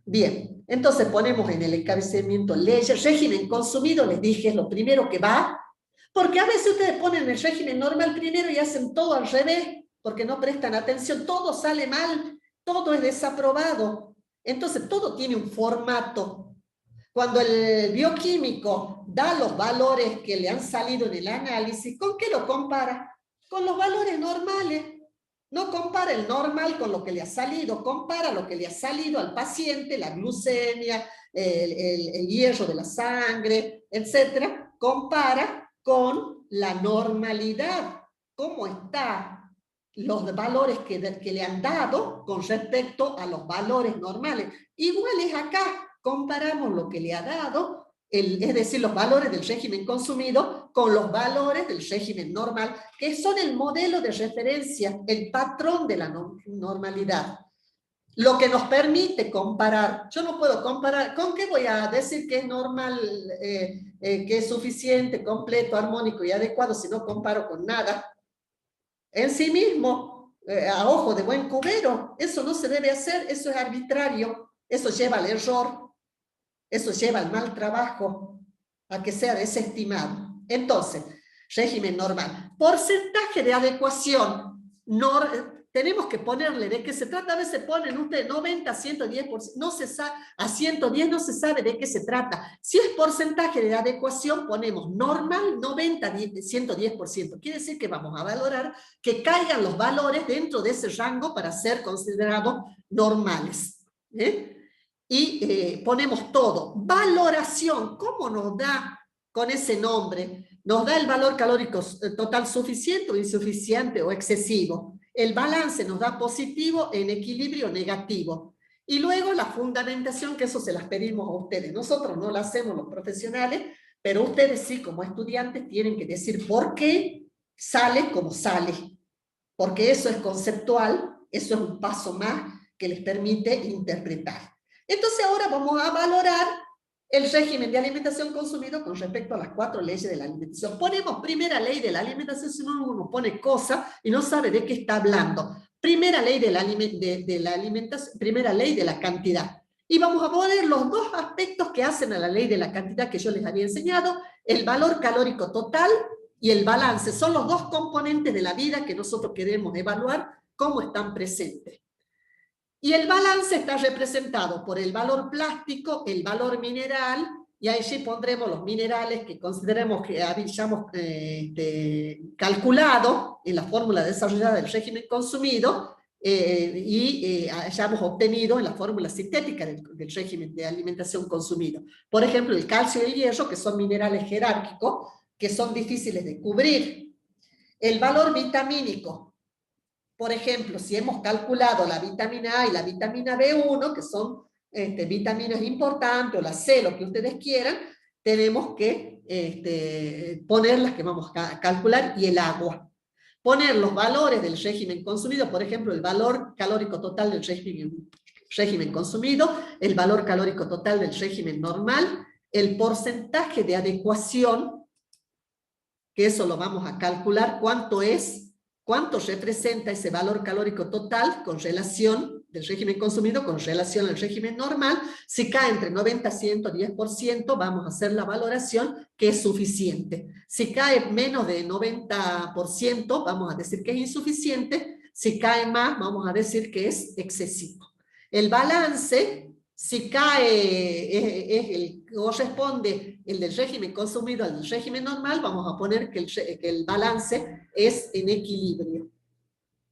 Speaker 1: Bien, entonces ponemos en el encabezamiento leyes, régimen consumido, les dije, es lo primero que va, porque a veces ustedes ponen el régimen normal primero y hacen todo al revés, porque no prestan atención, todo sale mal, todo es desaprobado. Entonces todo tiene un formato. Cuando el bioquímico da los valores que le han salido en el análisis, ¿con qué lo compara? Con los valores normales. No compara el normal con lo que le ha salido, compara lo que le ha salido al paciente, la glucemia, el hierro de la sangre, etcétera. Compara con la normalidad, cómo están los valores que le han dado con respecto a los valores normales. Igual es acá, comparamos lo que le ha dado, es decir, los valores del régimen consumido con los valores del régimen normal, que son el modelo de referencia, el patrón de la normalidad. Lo que nos permite comparar. Yo no puedo comparar, ¿con qué voy a decir que es normal, que es suficiente, completo, armónico y adecuado si no comparo con nada? En sí mismo, a ojo de buen cubero, eso no se debe hacer, eso es arbitrario, eso lleva al error, eso lleva al mal trabajo, a que sea desestimado. Entonces, régimen normal. Porcentaje de adecuación. Tenemos que ponerle de qué se trata. A veces ponen ustedes 90, 110%, no se sabe, a 110 no se sabe de qué se trata. Si es porcentaje de adecuación, ponemos normal 90, 110%. Quiere decir que vamos a valorar que caigan los valores dentro de ese rango para ser considerados normales. Y ponemos todo. Valoración, ¿cómo nos da con ese nombre? Nos da el valor calórico total suficiente o insuficiente o excesivo. El balance nos da positivo, en equilibrio negativo. Y luego la fundamentación, que eso se las pedimos a ustedes. Nosotros no la hacemos los profesionales, pero ustedes sí, como estudiantes, tienen que decir por qué sale como sale. Porque eso es conceptual, eso es un paso más que les permite interpretar. Entonces ahora vamos a valorar el régimen de alimentación consumido con respecto a las 4 leyes de la alimentación. Ponemos primera ley de la alimentación, si no uno pone cosas y no sabe de qué está hablando. Primera ley de la alimentación, primera ley de la cantidad. Y vamos a poner los dos aspectos que hacen a la ley de la cantidad que yo les había enseñado, el valor calórico total y el balance. Son los dos componentes de la vida que nosotros queremos evaluar cómo están presentes. Y el balance está representado por el valor plástico, el valor mineral, y ahí sí pondremos los minerales que consideremos que hayamos calculado en la fórmula desarrollada del régimen consumido y hayamos obtenido en la fórmula sintética del régimen de alimentación consumido. Por ejemplo, el calcio y el hierro, que son minerales jerárquicos, que son difíciles de cubrir. El valor vitamínico. Por ejemplo, si hemos calculado la vitamina A y la vitamina B1, que son vitaminas importantes, o la C, lo que ustedes quieran, tenemos que poner las que vamos a calcular, y el agua. Poner los valores del régimen consumido, por ejemplo, el valor calórico total del régimen consumido, el valor calórico total del régimen normal, el porcentaje de adecuación, que eso lo vamos a calcular, cuánto representa ese valor calórico total con relación del régimen consumido con relación al régimen normal. Si cae entre 90 y 110%, vamos a hacer la valoración que es suficiente. Si cae menos de 90%, vamos a decir que es insuficiente. Si cae más, vamos a decir que es excesivo. El balance, si cae, corresponde el del régimen consumido al del régimen normal, vamos a poner que el balance es en equilibrio.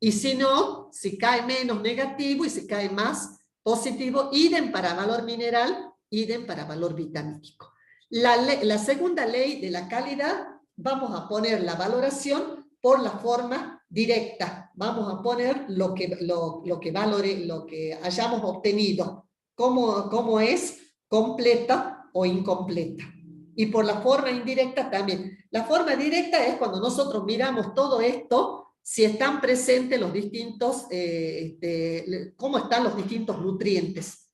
Speaker 1: Y si no, si cae menos, negativo, y si cae más, positivo, idem para valor mineral, idem para valor vitamínico. La segunda ley de la calidad, vamos a poner la valoración por la forma directa. Vamos a poner lo que hayamos obtenido. Cómo es completa o incompleta. Y por la forma indirecta también. La forma directa es cuando nosotros miramos todo esto, si están presentes los distintos, cómo están los distintos nutrientes.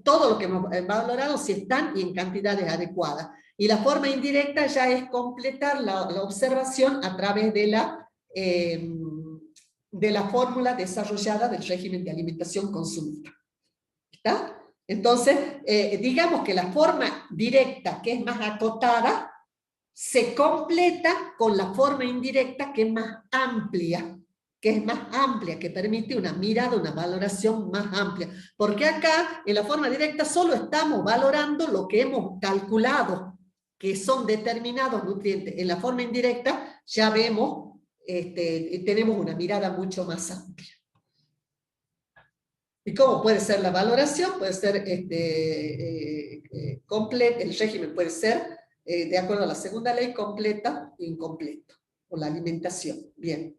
Speaker 1: Todo lo que hemos valorado, si están y en cantidades adecuadas. Y la forma indirecta ya es completar la observación a través de la fórmula desarrollada del régimen de alimentación consumida. ¿Está? Entonces, digamos que la forma directa, que es más acotada, se completa con la forma indirecta, que es más amplia. que es más amplia, que permite una mirada, una valoración más amplia. Porque acá, en la forma directa, solo estamos valorando lo que hemos calculado, que son determinados nutrientes. En la forma indirecta ya vemos, tenemos una mirada mucho más amplia. ¿Y cómo puede ser la valoración? Puede ser completa, el régimen puede ser, de acuerdo a la segunda ley, completa e incompleto, o la alimentación. Bien.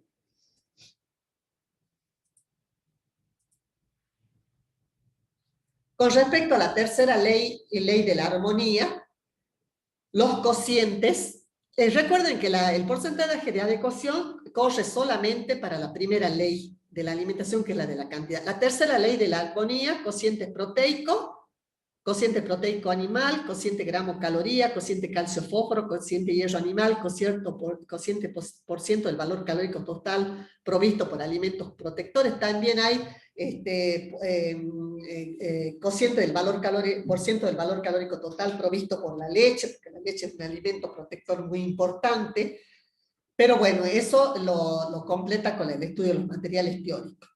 Speaker 1: Con respecto a la tercera ley, ley de la armonía, los cocientes, recuerden que el porcentaje de adecuación corre solamente para la primera ley de la alimentación, que es la de la cantidad. La tercera ley de la armonía, cociente proteico animal, cociente gramo-caloría, cociente calcio-fósforo, cociente hierro animal, cociente por ciento del valor calórico total provisto por alimentos protectores. También hay cociente del valor por ciento del valor calórico total provisto por la leche, porque la leche es un alimento protector muy importante. Pero bueno, eso lo completa con el estudio de los materiales teóricos.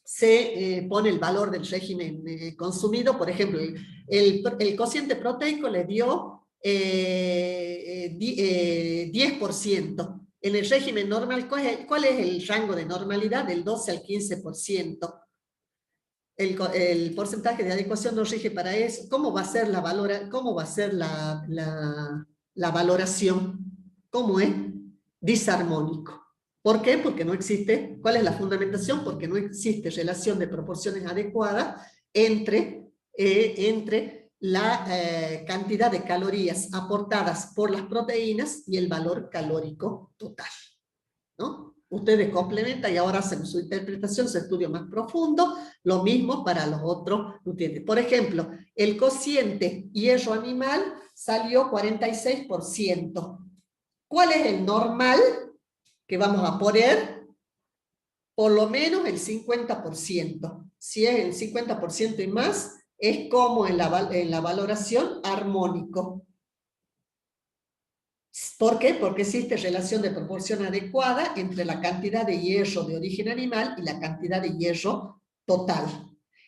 Speaker 1: Se pone el valor del régimen consumido. Por ejemplo, el cociente proteico le dio 10%. En el régimen normal, ¿cuál es el rango de normalidad? Del 12 al 15%. El porcentaje de adecuación no rige para eso. ¿Cómo va a ser la valoración? ¿Cómo es? Disarmónico. ¿Por qué? Porque no existe. ¿Cuál es la fundamentación? Porque no existe relación de proporciones adecuadas entre la cantidad de calorías aportadas por las proteínas y el valor calórico total, ¿no? Ustedes complementan y ahora hacen su interpretación, su estudio más profundo, lo mismo para los otros nutrientes. Por ejemplo, el cociente hierro animal salió 46%. ¿Cuál es el normal que vamos a poner? Por lo menos el 50%. Si es el 50% y más, es como en la valoración armónico. ¿Por qué? Porque existe relación de proporción adecuada entre la cantidad de hierro de origen animal y la cantidad de hierro total.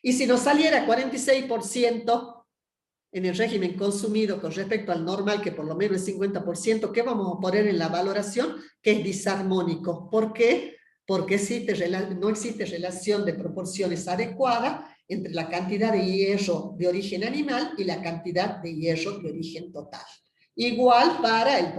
Speaker 1: Y si nos saliera 46% en el régimen consumido con respecto al normal, que por lo menos es 50%, ¿qué vamos a poner en la valoración? Que es disarmónico. ¿Por qué? Porque no existe relación de proporciones adecuada entre la cantidad de hierro de origen animal y la cantidad de hierro de origen total. Igual para el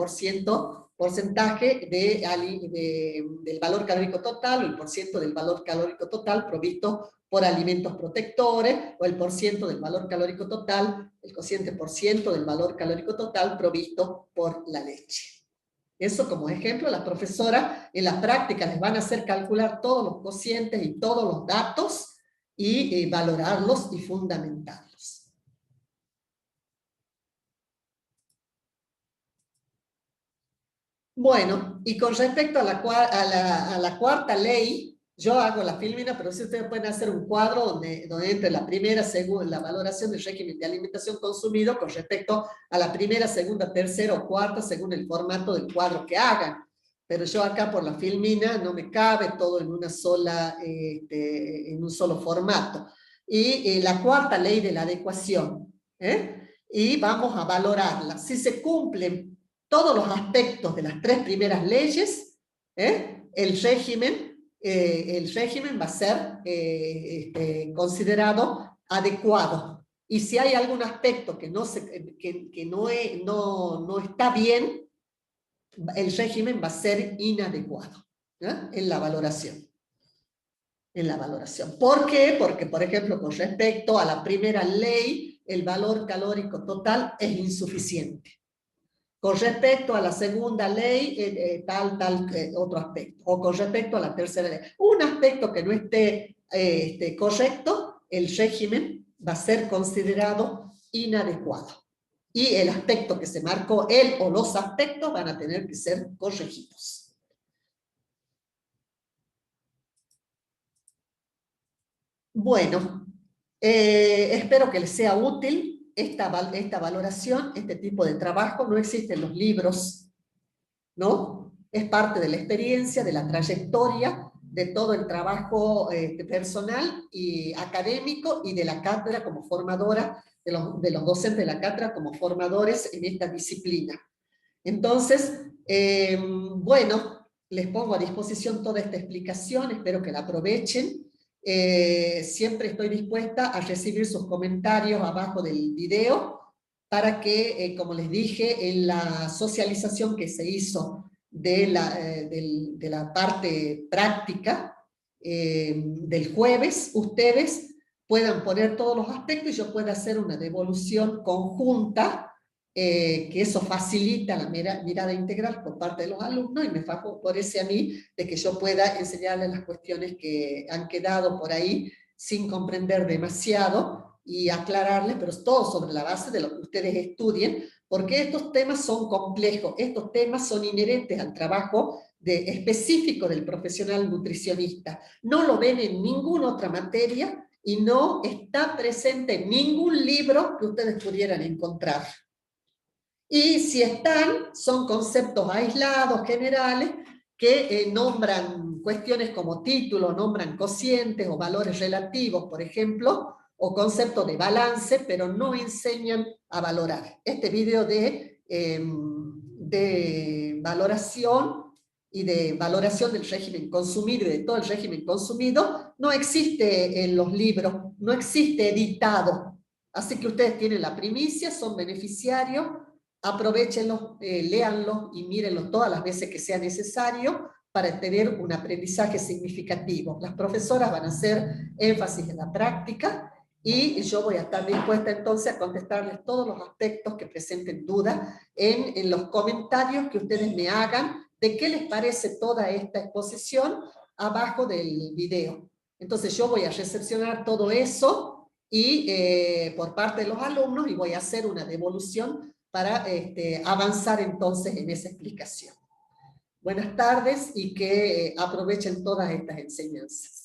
Speaker 1: porcentaje del valor calórico total, o el porciento del valor calórico total provisto por alimentos protectores, o el porciento del valor calórico total, el cociente porciento del valor calórico total provisto por la leche. Eso como ejemplo, las profesoras en las prácticas les van a hacer calcular todos los cocientes y todos los datos y valorarlos y fundamentarlos. Bueno, y con respecto a la cuarta ley, yo hago la filmina, pero si ustedes pueden hacer un cuadro donde entre la primera, segunda, la valoración del régimen de alimentación consumido con respecto a la primera, segunda, tercera o cuarta, según el formato del cuadro que hagan. Pero yo acá por la filmina no me cabe todo en una sola, en un solo formato. Y la cuarta ley de la adecuación, y vamos a valorarla. Si se cumplen todos los aspectos de las tres primeras leyes, el régimen va a ser considerado adecuado. Y si hay algún aspecto que no está bien, el régimen va a ser inadecuado, en la valoración. ¿Por qué? Porque, por ejemplo, con respecto a la primera ley, el valor calórico total es insuficiente. Con respecto a la segunda ley, otro aspecto. O con respecto a la tercera ley. Un aspecto que no esté correcto, el régimen va a ser considerado inadecuado. Y el aspecto que se marcó, él o los aspectos, van a tener que ser corregidos. Bueno, espero que les sea útil esta valoración, este tipo de trabajo. No existen los libros, ¿no? Es parte de la experiencia, de la trayectoria de todo el trabajo personal y académico y de la cátedra como formadora, de los docentes de la cátedra como formadores en esta disciplina. Entonces, bueno, les pongo a disposición toda esta explicación, espero que la aprovechen. Siempre estoy dispuesta a recibir sus comentarios abajo del video para que, como les dije, en la socialización que se hizo de la parte práctica del jueves, ustedes puedan poner todos los aspectos y yo pueda hacer una devolución conjunta, que eso facilita la mirada integral por parte de los alumnos y me favorece a mí de que yo pueda enseñarles las cuestiones que han quedado por ahí sin comprender demasiado y aclararles, pero todo sobre la base de lo que ustedes estudien, porque estos temas son complejos, estos temas son inherentes al trabajo específico del profesional nutricionista. No lo ven en ninguna otra materia y no está presente en ningún libro que ustedes pudieran encontrar. Y si están, son conceptos aislados, generales, que nombran cuestiones como título, nombran cocientes o valores relativos, por ejemplo, o conceptos de balance, pero no enseñan a valorar. Este video de valoración y de valoración del régimen consumido y de todo el régimen consumido no existe en los libros, no existe editado. Así que ustedes tienen la primicia, son beneficiarios, aprovechenlo, léanlo y mírenlo todas las veces que sea necesario para tener un aprendizaje significativo. Las profesoras van a hacer énfasis en la práctica y yo voy a estar dispuesta entonces a contestarles todos los aspectos que presenten duda en los comentarios que ustedes me hagan de qué les parece toda esta exposición abajo del video. Entonces yo voy a recepcionar todo eso y por parte de los alumnos y voy a hacer una devolución para avanzar entonces en esa explicación. Buenas tardes y que aprovechen todas estas enseñanzas.